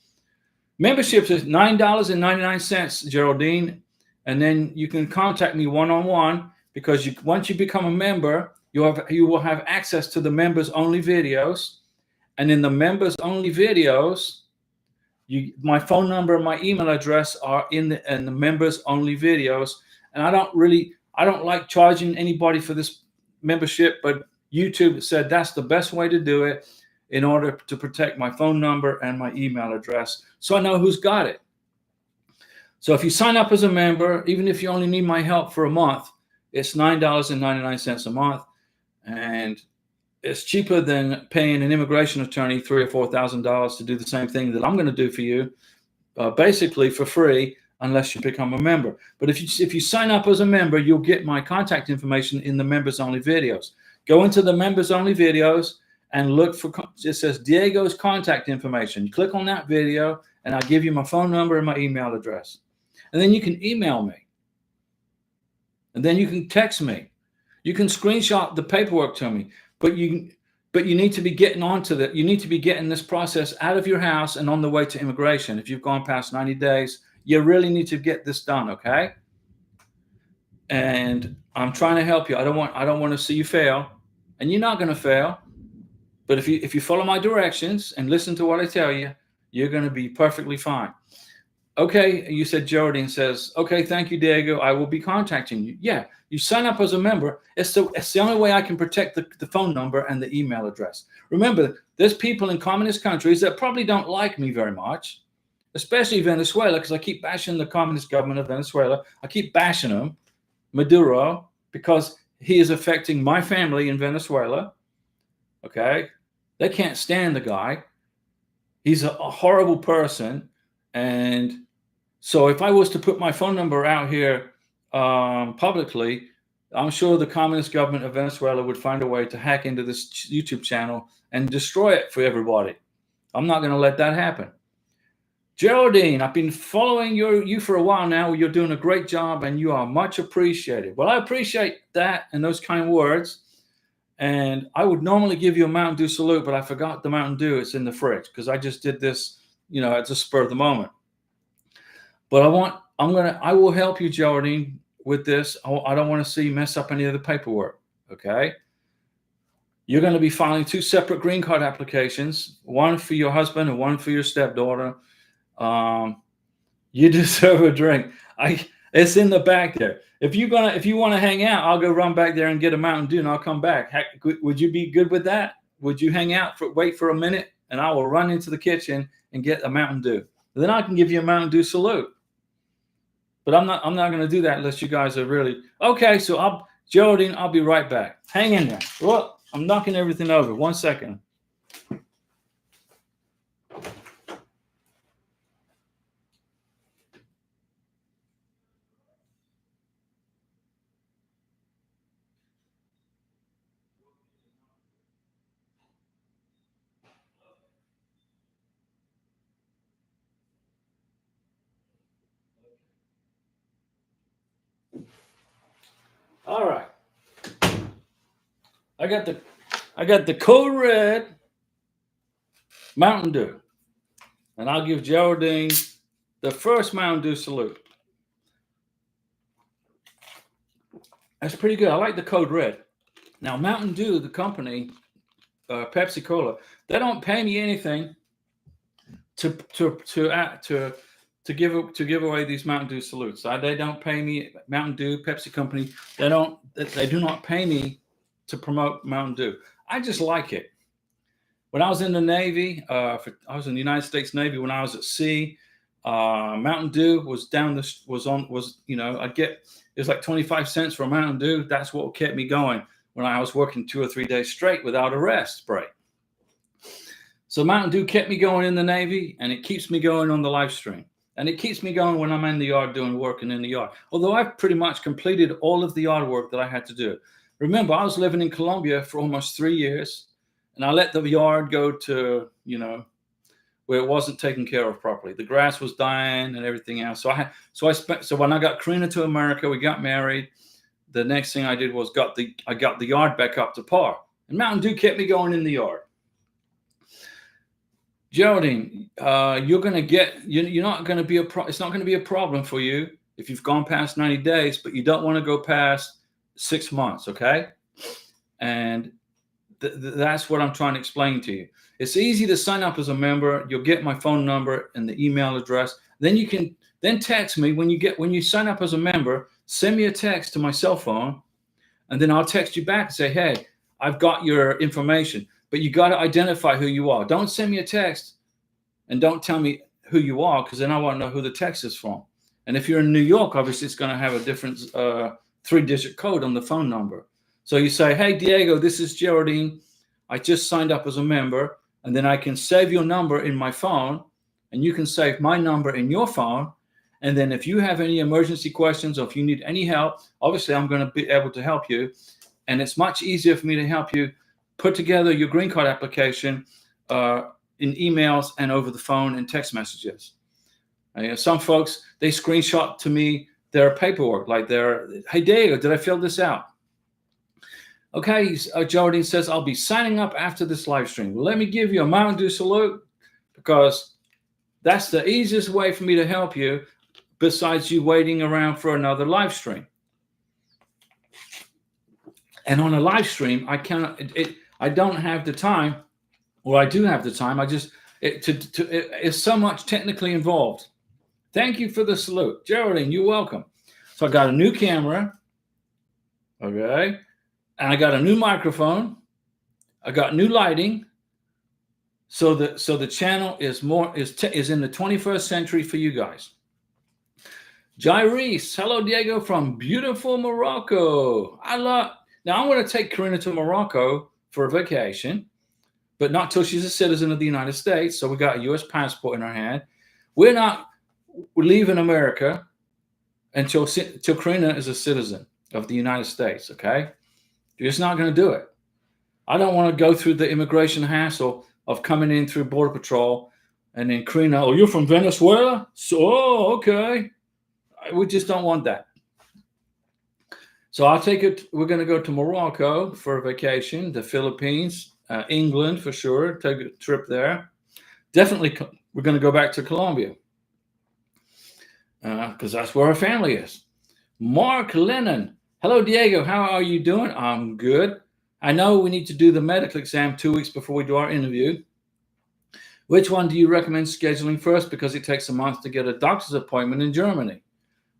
Membership is $9.99, Geraldine. And then you can contact me one-on-one because once you become a member, you will have access to the members only videos. And in the members only videos, my phone number and my email address are in the members only videos. And I don't like charging anybody for this membership, but YouTube said that's the best way to do it in order to protect my phone number and my email address so I know who's got it. So if you sign up as a member, even if you only need my help for a month, it's $9.99 a month. And it's cheaper than paying an immigration attorney $3,000 or $4,000 to do the same thing that I'm going to do for you, basically for free, unless you become a member. But if you sign up as a member, you'll get my contact information in the members only videos. Go into the members only videos and look for, it says Diego's contact information. You click on that video and I'll give you my phone number and my email address. And then you can email me. And then you can text me. You can screenshot the paperwork to me. But you need to be getting onto that. You need to be getting this process out of your house and on the way to immigration. If you've gone past 90 days, you really need to get this done, okay? And I'm trying to help you. I don't want to see you fail, and you're not going to fail. But if you follow my directions and listen to what I tell you, you're going to be perfectly fine. Okay, you said Geraldine says, okay, thank you, Diego. I will be contacting you. Yeah, you sign up as a member. It's the only way I can protect the phone number and the email address. Remember, there's people in communist countries that probably don't like me very much, especially Venezuela, because I keep bashing the communist government of Venezuela. I keep bashing him, Maduro, because he is affecting my family in Venezuela. Okay, they can't stand the guy. He's a horrible person. And so if I was to put my phone number out here publicly, I'm sure the communist government of Venezuela would find a way to hack into this YouTube channel and destroy it for everybody. I'm not going to let that happen. Geraldine, I've been following you for a while now. You're doing a great job and you are much appreciated. Well, I appreciate that and those kind words. And I would normally give you a Mountain Dew salute, but I forgot the Mountain Dew. It's in the fridge because I just did this, at the spur of the moment. But I will help you, Geraldine, with this. I don't want to see you mess up any of the paperwork. Okay. You're going to be filing 2 separate green card applications, one for your husband and one for your stepdaughter. You deserve a drink. It's in the back there. If you want to hang out, I'll go run back there and get a Mountain Dew and I'll come back. Would you be good with that? Would you hang out wait for a minute and I will run into the kitchen and get a Mountain Dew. Then I can give you a Mountain Dew salute. But I'm not going to do that unless you guys are really okay. So Geraldine, I'll be right back. Hang in there. Well, I'm knocking everything over. 1 second. All right. I got the Code Red Mountain Dew. And I'll give Geraldine the first Mountain Dew salute. That's pretty good. I like the Code Red. Now, Mountain Dew, the company, Pepsi Cola, they don't pay me anything to give away these Mountain Dew salutes. They don't pay me. Mountain Dew, Pepsi company, they do not pay me to promote Mountain Dew. I just like it. When I was in the Navy, I was in the United States Navy. When I was at sea, Mountain Dew was I'd get, it was like 25 cents for a Mountain Dew. That's what kept me going when I was working 2 or 3 days straight without a rest break. So Mountain Dew kept me going in the Navy, and it keeps me going on the live stream. And it keeps me going when I'm in the yard doing work and in the yard. Although I've pretty much completed all of the yard work that I had to do. Remember, I was living in Colombia for almost 3 years, and I let the yard go to, where it wasn't taken care of properly. The grass was dying and everything else. So when I got Karina to America, we got married. The next thing I did was I got the yard back up to par. And Mountain Dew kept me going in the yard. Geraldine, you're not going to be it's not going to be a problem for you if you've gone past 90 days, but you don't want to go past 6 months, okay? And that's what I'm trying to explain to you. It's easy to sign up as a member. You'll get my phone number and the email address. Then you can text me when you sign up as a member. Send me a text to my cell phone, and then I'll text you back and say, hey, I've got your information. But you got to identify who you are. Don't send me a text and don't tell me who you are, because then I want to know who the text is from. And if you're in New York, obviously it's going to have a different 3-digit code on the phone number. So you say, hey, Diego, this is Geraldine. I just signed up as a member. And then I can save your number in my phone, and you can save my number in your phone. And then if you have any emergency questions or if you need any help, obviously I'm going to be able to help you. And it's much easier for me to help you put together your green card application in emails and over the phone and text messages. Some folks, they screenshot to me their paperwork, like hey, Diego, did I fill this out? Okay, Geraldine says, I'll be signing up after this live stream. Well, let me give you a Mountain Dew salute, because that's the easiest way for me to help you, besides you waiting around for another live stream. And on a live stream, I don't have the time, or I do have the time. It's so much technically involved. Thank you for the salute. Geraldine, you're welcome. So I got a new camera, okay? And I got a new microphone. I got new lighting. So the channel is in the 21st century for you guys. Jai Reese, hello Diego from beautiful Morocco. Now I'm going to take Karina to Morocco for a vacation, but not till she's a citizen of the United States. So we got a U.S. passport in our hand. We're leaving America until Karina is a citizen of the United States. Okay. You're just not going to do it. I don't want to go through the immigration hassle of coming in through Border Patrol and then Karina, oh, you're from Venezuela? So, okay. We just don't want that. So we're going to go to Morocco for a vacation, the Philippines, England for sure, take a trip there. Definitely, we're going to go back to Colombia because that's where our family is. Mark Lennon. Hello, Diego. How are you doing? I'm good. I know we need to do the medical exam 2 weeks before we do our interview. Which one do you recommend scheduling first? Because it takes a month to get a doctor's appointment in Germany.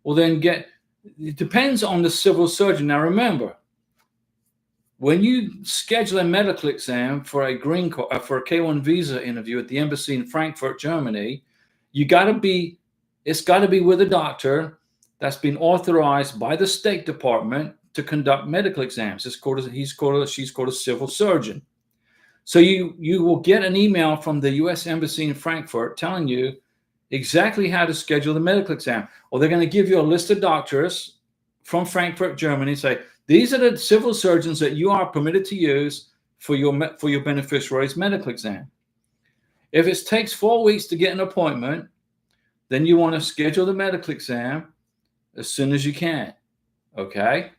Well, then it depends on the civil surgeon. Now, remember, when you schedule a medical exam for a green card, for a K1 visa interview at the embassy in Frankfurt, Germany, it's got to be with a doctor that's been authorized by the State Department to conduct medical exams. She's called a civil surgeon. So you will get an email from the U.S. Embassy in Frankfurt telling you exactly how to schedule the medical exam. Or they're going to give you a list of doctors from Frankfurt, Germany, and say, these are the civil surgeons that you are permitted to use for your beneficiary's medical exam. If it takes 4 weeks to get an appointment, then you want to schedule the medical exam as soon as you can. Okay.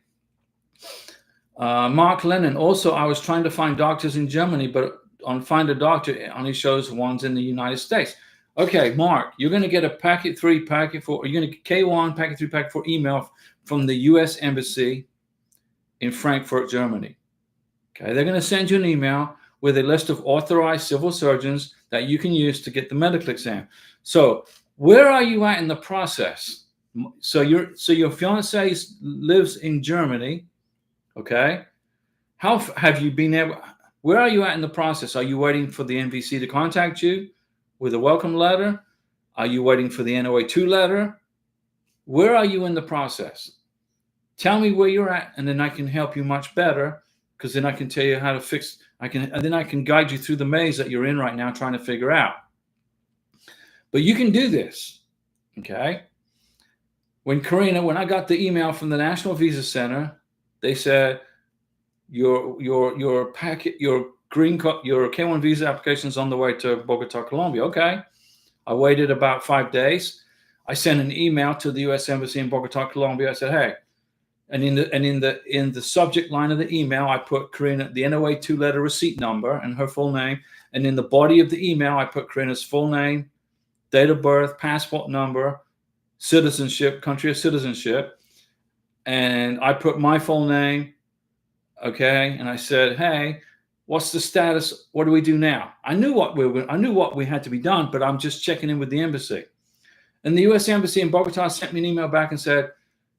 Mark Lennon. Also, I was trying to find doctors in Germany, but on Find a Doctor, it only shows ones in the United States. Okay, Mark, you're going to get a packet 3, packet 4, or you're going to get K1, packet 3, packet 4 email from the U.S. Embassy in Frankfurt, Germany. Okay, they're going to send you an email with a list of authorized civil surgeons that you can use to get the medical exam. So where are you at in the process? So your fiance lives in Germany, okay? How have you been able? Where are you at in the process? Are you waiting for the NVC to contact you with a welcome letter? Are you waiting for the NOA2 letter? Where are you in the process? Tell me where you're at, and then I can help you much better, because then I can tell you how to fix. I can guide you through the maze that you're in right now, trying to figure out. But you can do this, okay? When I got the email from the National Visa Center, they said, your packet, your green card, your K1 visa application is on the way to Bogota, Colombia. Okay. I waited about 5 days. I sent an email to the U.S. Embassy in Bogota, Colombia. I said, hey, and in the subject line of the email, I put Karina, the NOA 2-letter receipt number and her full name. And in the body of the email, I put Karina's full name, date of birth, passport number, citizenship, country of citizenship. And I put my full name. Okay. And I said, hey, what's the status? What do we do now? I knew what we had to be done, but I'm just checking in with the embassy. And the U.S. Embassy in Bogota sent me an email back and said,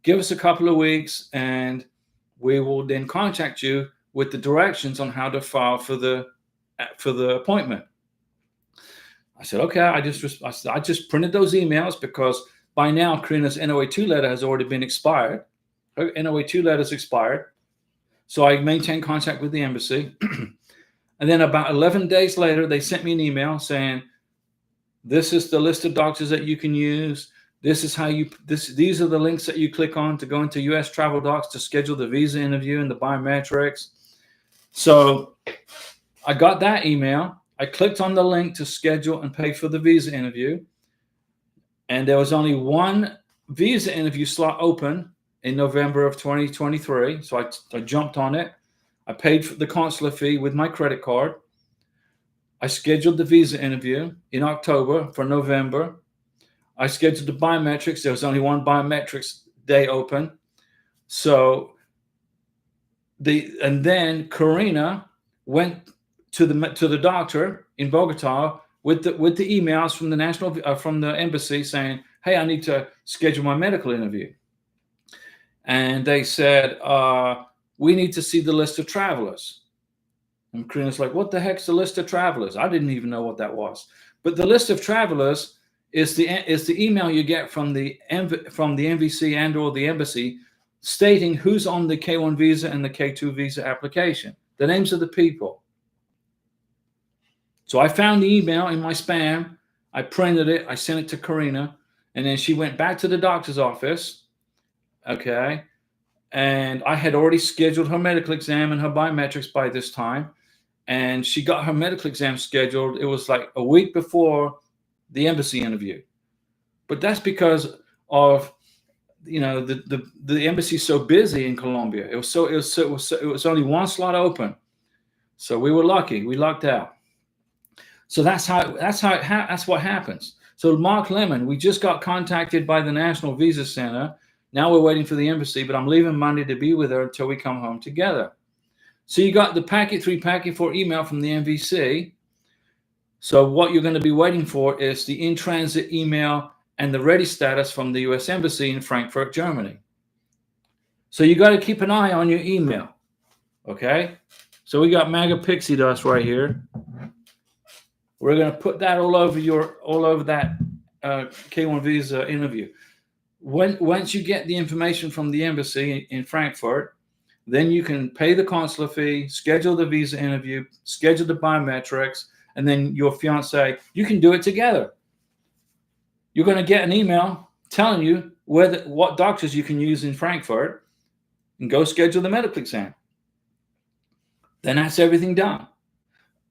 give us a couple of weeks and we will then contact you with the directions on how to file for the appointment. I said, okay. I just printed those emails because by now Karina's NOA 2 letter has already been expired. Her NOA 2 letter is expired. So I maintained contact with the embassy. And then about 11 days later, they sent me an email saying, this is the list of doctors that you can use. This is how these are the links that you click on to go into US Travel Docs to schedule the visa interview and the biometrics. So I got that email. I clicked on the link to schedule and pay for the visa interview. And there was only one visa interview slot open in November of 2023. So I jumped on it. I paid for the consular fee with my credit card. I scheduled the visa interview in October for November. I scheduled the biometrics. There was only one biometrics day open. So and then Karina went to the doctor in Bogota with the emails from the from the embassy saying, hey, I need to schedule my medical interview. And they said, we need to see the list of travelers. And Karina's like, what the heck's the list of travelers? I didn't even know what that was. But the list of travelers is the email you get from the MVC and or the embassy stating who's on the K1 visa and the K2 visa application, the names of the people. So I found the email in my spam. I printed it. I sent it to Karina. And then she went back to the doctor's office. Okay. And I had already scheduled her medical exam and her biometrics by this time. And she got her medical exam scheduled. It was like a week before the embassy interview. But that's because of, the embassy's so busy in Colombia. It was only one slot open. So we were lucky. We lucked out. So that's what happens. So Mark Lemon, we just got contacted by the National Visa Center. Now we're waiting for the embassy, but I'm leaving Monday to be with her until we come home together. So you got the packet 3, packet 4 email from the MVC. So what you're going to be waiting for is the in-transit email and the ready status from the U.S. Embassy in Frankfurt, Germany. So you got to keep an eye on your email. Okay? So we got MAGA pixie dust right here. We're going to put that all over that K1 visa interview. Once you get the information from the embassy in Frankfurt, then you can pay the consular fee, schedule the visa interview, schedule the biometrics, and then your fiance, you can do it together. You're going to get an email telling you what doctors you can use in Frankfurt and go schedule the medical exam. Then that's everything done.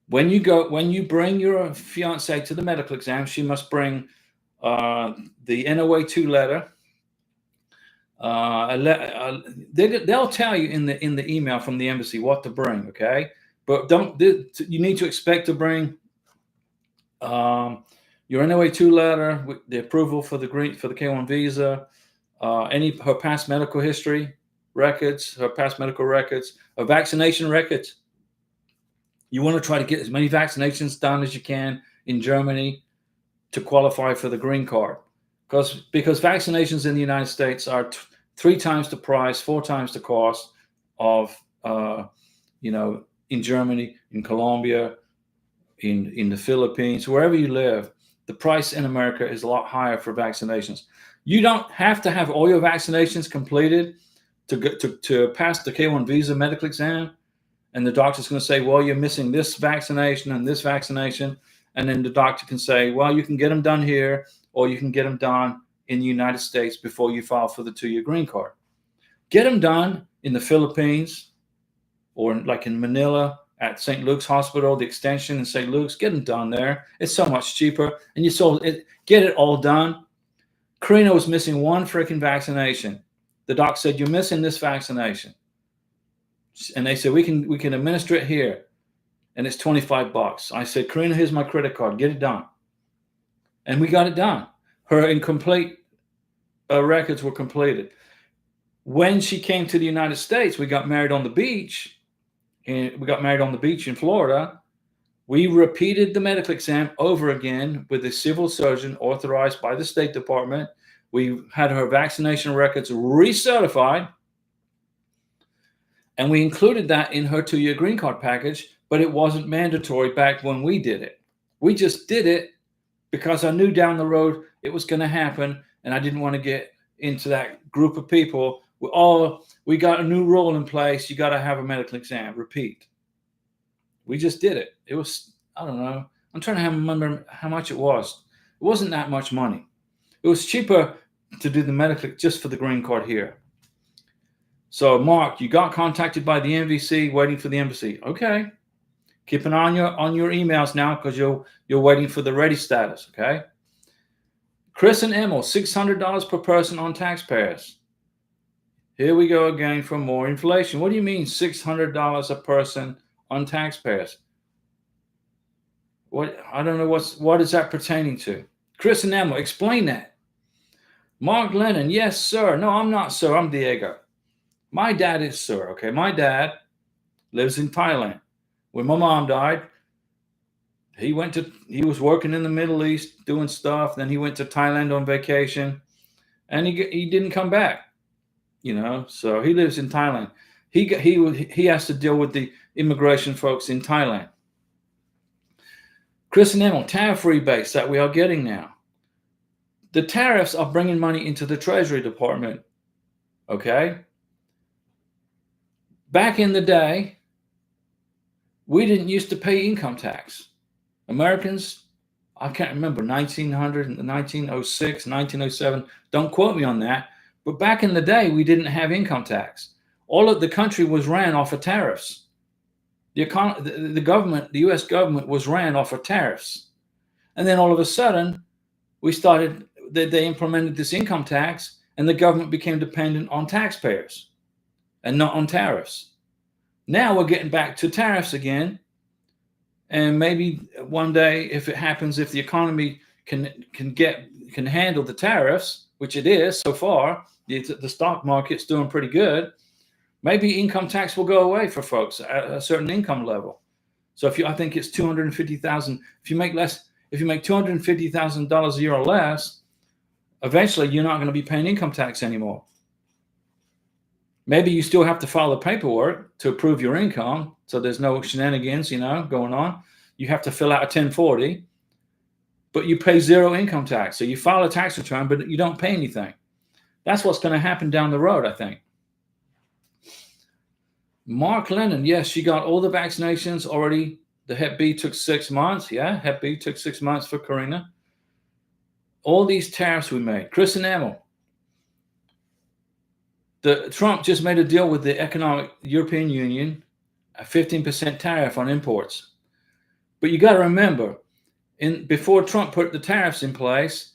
When you bring your fiance to the medical exam, she must bring the NOA 2 letter. They'll tell you in the email from the embassy what to bring, okay? But you need to expect to bring your NOA 2 letter, with the approval for the K1 visa, her past medical history records, her past medical records, her vaccination records. You want to try to get as many vaccinations done as you can in Germany to qualify for the green card, because vaccinations in the United States are 3 times the price, 4 times the cost of, in Germany, in Colombia, in the Philippines, wherever you live. The price in America is a lot higher for vaccinations. You don't have to have all your vaccinations completed to pass the K1 visa medical exam. And the doctor's going to say, well, you're missing this vaccination and this vaccination. And then the doctor can say, well, you can get them done here, or you can get them done in the United States before you file for the 2-year green card. Get them done in the Philippines, or like in Manila at St. Luke's Hospital, the extension in St. Luke's, get them done there. It's so much cheaper, and get it all done. Karina was missing one freaking vaccination. The doc said, "You're missing this vaccination," and they said, "We can administer it here, and it's $25." I said, "Karina, here's my credit card. Get it done," and we got it done. Her incomplete records were completed. When she came to the United States, we got married on the beach. And we got married on the beach in Florida. We repeated the medical exam over again with a civil surgeon authorized by the State Department. We had her vaccination records recertified, and we included that in her 2-year green card package, but it wasn't mandatory back when we did it. We just did it because I knew down the road it was going to happen, and I didn't want to get into that group of people. We got a new rule in place. You got to have a medical exam. Repeat. We just did it. It was, I don't know. I'm trying to remember how much it was. It wasn't that much money. It was cheaper to do the medical just for the green card here. So, Mark, you got contacted by the NVC, waiting for the embassy. Okay. Keep an eye on your emails now, because you're waiting for the ready status. Okay. Chris and Emil, $600 per person on taxpayers. Here we go again for more inflation. What do you mean $600 a person on taxpayers? I don't know what is that pertaining to? Chris and Emma, explain that. Mark Lennon, yes, sir. No, I'm not, sir. I'm Diego. My dad is sir. Okay, my dad lives in Thailand. When my mom died, he was working in the Middle East doing stuff. Then he went to Thailand on vacation, and he didn't come back. So he lives in Thailand. He has to deal with the immigration folks in Thailand. Chris and Emil, tariff rebates that we are getting now. The tariffs are bringing money into the Treasury Department. Okay. Back in the day, we didn't used to pay income tax. Americans, I can't remember, 1900, 1906, 1907. Don't quote me on that. But back in the day, we didn't have income tax. All of the country was ran off of tariffs. The government, the U.S. government, was ran off of tariffs. And then all of a sudden, they implemented this income tax, and the government became dependent on taxpayers and not on tariffs. Now we're getting back to tariffs again. And maybe one day, if it happens, if the economy can handle the tariffs, which it is so far, the stock market's doing pretty good. Maybe income tax will go away for folks at a certain income level. So I think it's $250,000. If you make $250,000 a year or less, eventually you're not going to be paying income tax anymore. Maybe you still have to file the paperwork to prove your income, so there's no shenanigans, going on. You have to fill out a 1040, but you pay zero income tax. So you file a tax return, but you don't pay anything. That's what's going to happen down the road, I think. Mark Lennon, yes, she got all the vaccinations already. The Hep B took 6 months. Yeah, Hep B took 6 months for Karina. All these tariffs we made. Chris and Emil. Trump just made a deal with the European Union, a 15% tariff on imports. But you got to remember, before Trump put the tariffs in place,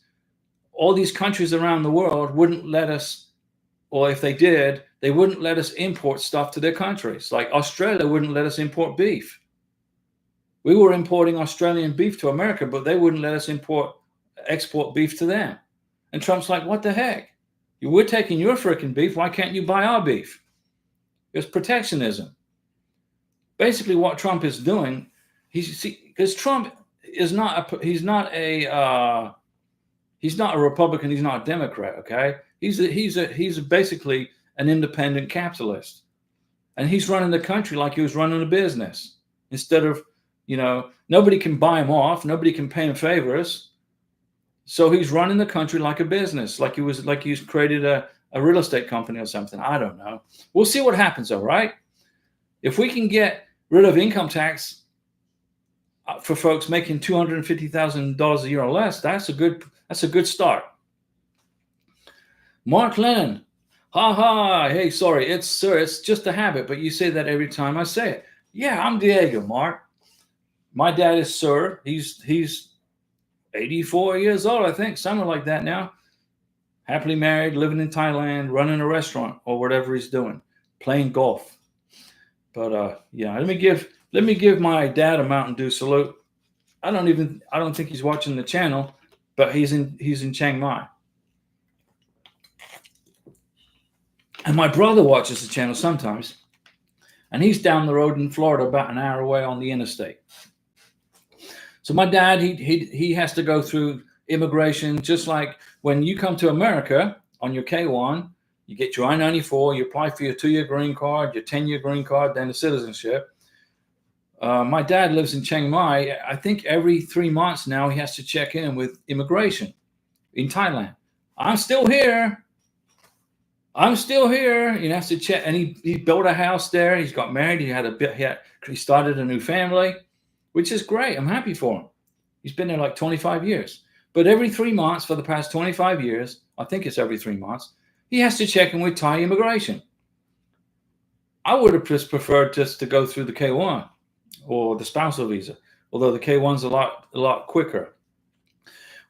all these countries around the world wouldn't let us, or if they did, they wouldn't let us import stuff to their countries. Like Australia wouldn't let us import beef. We were importing Australian beef to America, but they wouldn't let us export beef to them. And Trump's like, what the heck? We're taking your freaking beef. Why can't you buy our beef? It's protectionism. Basically, what Trump is doing, because Trump is he's not a Republican. He's not a Democrat. Okay, he's basically an independent capitalist, and he's running the country like he was running a business. Instead of, nobody can buy him off, nobody can pay him favors. So he's running the country like a business, like he's created a real estate company or something. I don't know. We'll see what happens, though, right? If we can get rid of income tax for folks making $250,000 a year or less, that's a good start. Mark Lennon, Ha ha. Hey, sorry. Sir, it's just a habit, but you say that every time I say it. Yeah, I'm Diego, Mark. My dad is Sir. He's 84 years old, I think, something like that now. Happily married, living in Thailand, running a restaurant or whatever he's doing, playing golf. But yeah, let me give my dad a Mountain Dew salute. I don't think he's watching the channel, but he's in Chiang Mai. And my brother watches the channel sometimes, and he's down the road in Florida, about an hour away on the interstate. So my dad, he has to go through immigration, just like when you come to America on your K1, you get your I-94, you apply for your 2-year green card, your 10-year green card, then the citizenship. My dad lives in Chiang Mai. I think every 3 months now he has to check in with immigration in Thailand. I'm still here. I'm still here. He has to check, and he built a house there. He's got married. He started a new family, which is great. I'm happy for him. He's been there like 25 years. But every 3 months for the past 25 years, I think it's every 3 months, he has to check in with Thai immigration. I would have just preferred just to go through the K1 or the spousal visa, although the K1's a lot quicker.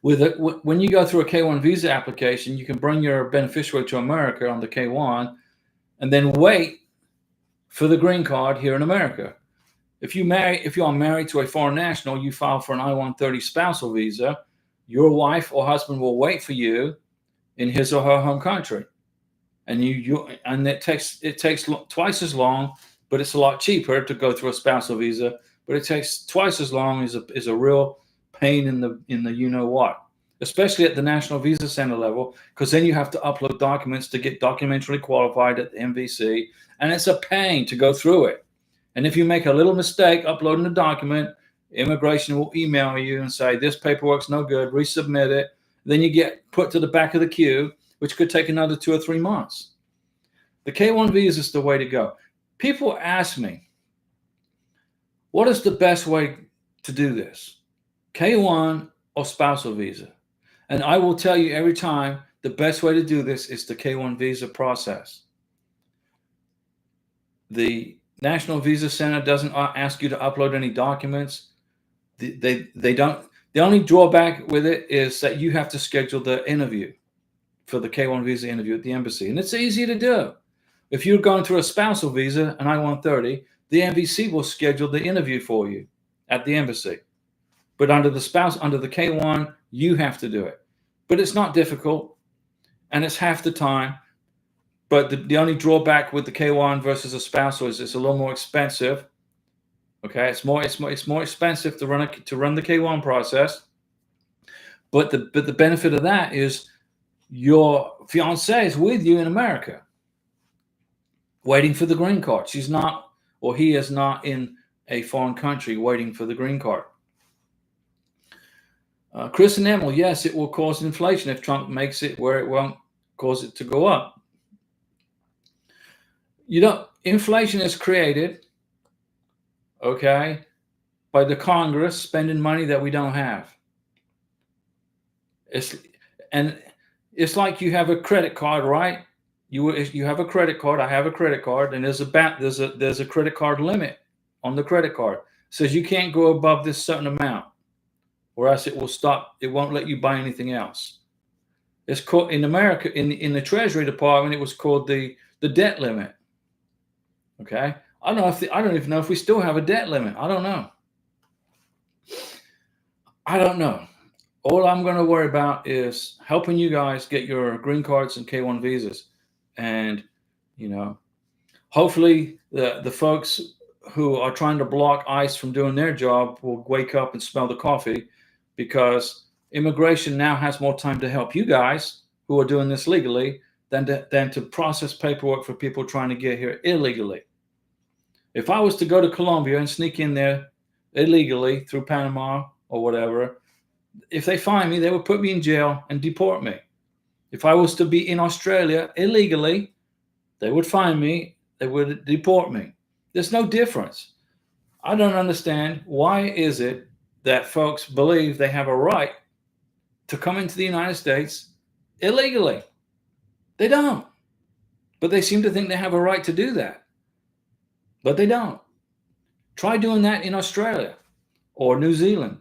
When you go through a K1 visa application, you can bring your beneficiary to America on the K1 and then wait for the green card here in America. If you are married to a foreign national, you file for an I-130 spousal visa. Your wife or husband will wait for you in his or her home country, and it takes twice as long, but it's a lot cheaper to go through a spousal visa. But it takes twice as long. Is a real pain in the you know what, especially at the National Visa Center level, because then you have to upload documents to get documentally qualified at the MVC, and it's a pain to go through it. And if you make a little mistake uploading the document, immigration will email you and say, this paperwork's no good, resubmit it. Then you get put to the back of the queue, which could take another 2 or 3 months. The K1 visa is the way to go. People ask me, what is the best way to do this? K1 or spousal visa? And I will tell you every time, the best way to do this is the K1 visa process. The National Visa Center doesn't ask you to upload any documents. They don't. The only drawback with it is that you have to schedule the interview for the K1 visa interview at the embassy, and it's easy to do. If you're going through a spousal visa, an I-130, the MVC will schedule the interview for you at the embassy. But under the K1, you have to do it. But it's not difficult, and it's half the time. But the only drawback with the K1 versus a spousal is it's a little more expensive. Okay, it's more expensive to run the K1 process. But the benefit of that is your fiancée is with you in America, waiting for the green card. She's not, or he is not, in a foreign country waiting for the green card. Chris and Emil, yes, it will cause inflation if Trump makes it where it won't cause it to go up. Inflation is created, okay, by the Congress spending money that we don't have. It's like you have a credit card, right? You have a credit card. I have a credit card, and there's a credit card limit on the credit card. It says you can't go above this certain amount, or else it will stop. It won't let you buy anything else. It's called in America in the Treasury Department. It was called the debt limit. Okay, I don't even know if we still have a debt limit. I don't know. All I'm going to worry about is helping you guys get your green cards and K1 visas, and hopefully the folks who are trying to block ICE from doing their job will wake up and smell the coffee, because immigration now has more time to help you guys who are doing this legally than to process paperwork for people trying to get here illegally. If I was to go to Colombia and sneak in there illegally through Panama or whatever, if they find me, they would put me in jail and deport me. If I was to be in Australia illegally, they would find me, they would deport me. There's no difference. I don't understand, why is it that folks believe they have a right to come into the United States illegally? They don't. But they seem to think they have a right to do that. But they don't. Try doing that in Australia or New Zealand.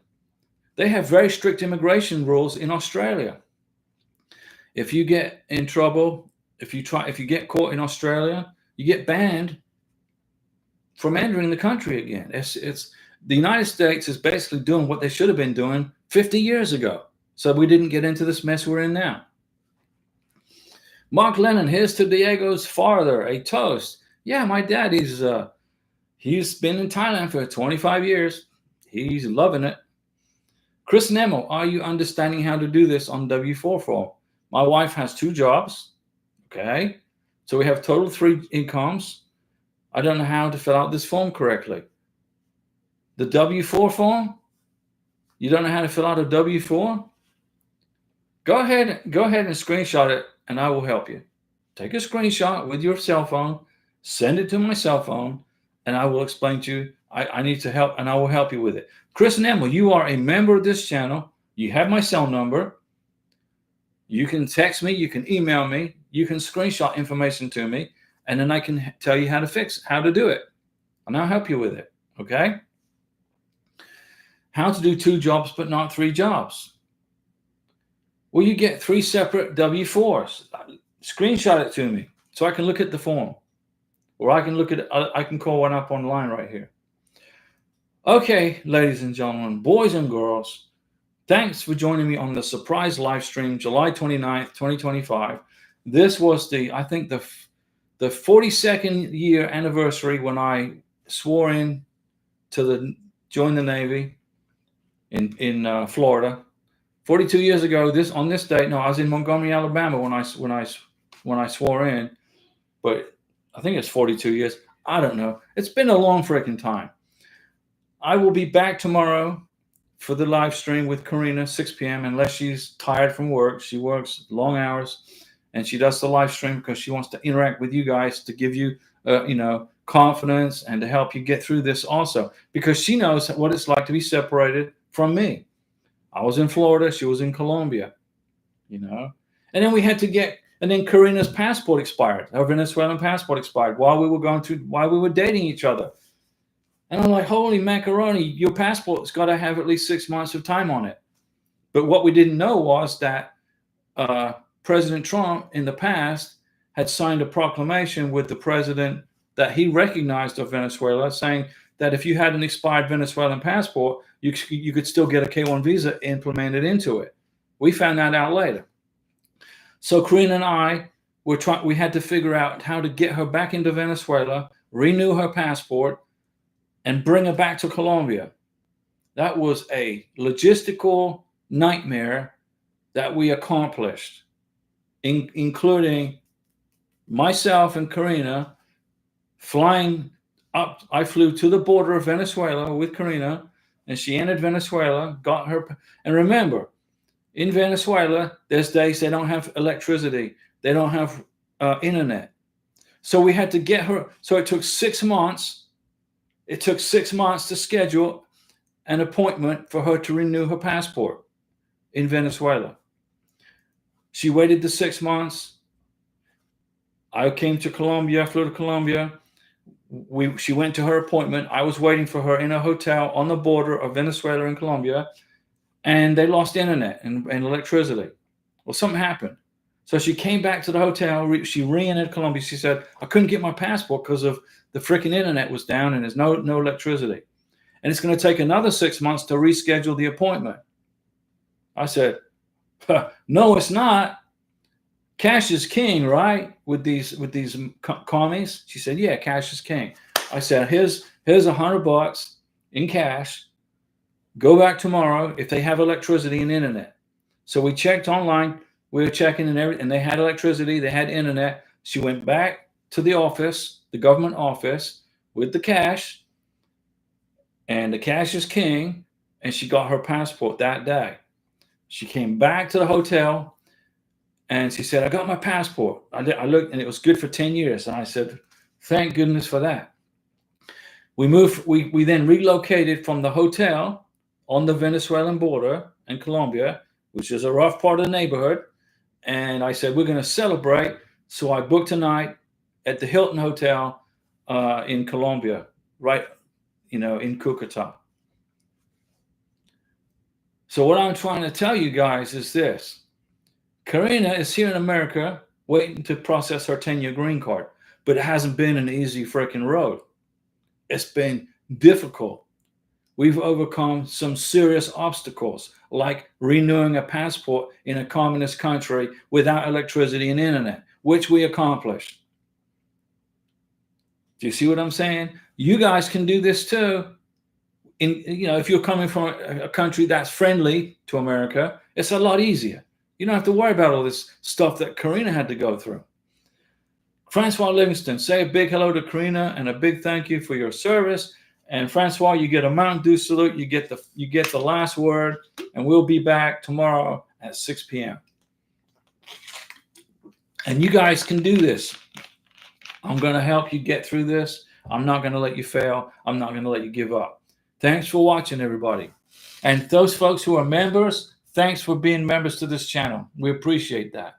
They have very strict immigration rules in Australia. If you get in trouble, if you get caught in Australia, you get banned from entering the country again. It's the United States is basically doing what they should have been doing 50 years ago. So we didn't get into this mess we're in now. Mark Lennon, here's to Diego's father, a toast. Yeah, my dad, he's been in Thailand for 25 years. He's loving it. Chris Nemo, are you understanding how to do this on W-4 form? My wife has 2 jobs. Okay. So we have total 3 incomes. I don't know how to fill out this form correctly. The W-4 form? You don't know how to fill out a W-4? Go ahead and screenshot it and I will help you. Take a screenshot with your cell phone, send it to my cell phone, and I will explain to you. I need to help, and I will help you with it. Chris Nemo, you are a member of this channel. You have my cell number. You can text me, you can email me, you can screenshot information to me, and then I can tell you how to do it. And I'll help you with it, okay? How to do 2 jobs but not 3 jobs. Well, you get 3 separate W-4s. Screenshot it to me so I can look at the form. Or I can call one up online right here. Okay, ladies and gentlemen, boys and girls, thanks for joining me on the surprise live stream, July 29th, 2025. This was I think the 42nd year anniversary when I swore in to join the Navy in Florida. 42 years ago, on this date. No, I was in Montgomery, Alabama when I swore in, but I think it's 42 years. I don't know. It's been a long freaking time. I will be back tomorrow for the live stream with Karina, 6 p.m. unless she's tired from work. She works long hours, and she does the live stream because she wants to interact with you guys to give you, confidence and to help you get through this also, because she knows what it's like to be separated from me. I was in Florida. She was in Colombia, and then and then Karina's passport expired. Her Venezuelan passport expired while we were dating each other. And I'm like, holy macaroni, your passport's got to have at least 6 months of time on it. But what we didn't know was that President Trump in the past had signed a proclamation with the president that he recognized of Venezuela, saying that if you had an expired Venezuelan passport, you could still get a K-1 visa implemented into it. We found that out later. So Karina and I we had to figure out how to get her back into Venezuela, renew her passport, and bring her back to Colombia. That was a logistical nightmare that we accomplished, including myself and Karina flying up. I flew to the border of Venezuela with Karina, and she entered Venezuela, got her. And remember, in Venezuela, there's days they don't have electricity. They don't have internet. So we had to get her. So it took 6 months. It took 6 months to schedule an appointment for her to renew her passport in Venezuela. She waited the 6 months. I came to Colombia, flew to Colombia. She went to her appointment. I was waiting for her in a hotel on the border of Venezuela and Colombia, and they lost internet and electricity. Well, something happened. So she came back to the hotel. She re-entered Colombia. She said, I couldn't get my passport because of the freaking internet was down and there's no electricity. And it's going to take another 6 months to reschedule the appointment. I said, no, it's not. Cash is king, right? With these commies. She said, yeah, cash is king. I said, here's $100 in cash. Go back tomorrow if they have electricity and internet. So we checked online. We were checking and they had electricity. They had internet. She went back to the office, the government office, with the cash. And the cash is king. And she got her passport that day. She came back to the hotel. And she said, I got my passport. I looked, and it was good for 10 years. And I said, thank goodness for that. We then relocated from the hotel on the Venezuelan border in Colombia, which is a rough part of the neighborhood. And I said, we're going to celebrate. So I booked a night at the Hilton Hotel in Colombia, right, in Cucuta. So what I'm trying to tell you guys is this. Karina is here in America waiting to process her 10-year green card, but it hasn't been an easy freaking road. It's been difficult. We've overcome some serious obstacles, like renewing a passport in a communist country without electricity and internet, which we accomplished. Do you see what I'm saying? You guys can do this too. If you're coming from a country that's friendly to America, it's a lot easier. You don't have to worry about all this stuff that Karina had to go through. Francois Livingston, say a big hello to Karina and a big thank you for your service. And Francois, you get a Mountain Dew salute. You get the last word, and we'll be back tomorrow at 6 p.m. And you guys can do this. I'm going to help you get through this. I'm not going to let you fail. I'm not going to let you give up. Thanks for watching, everybody. And those folks who are members, thanks for being members to this channel. We appreciate that.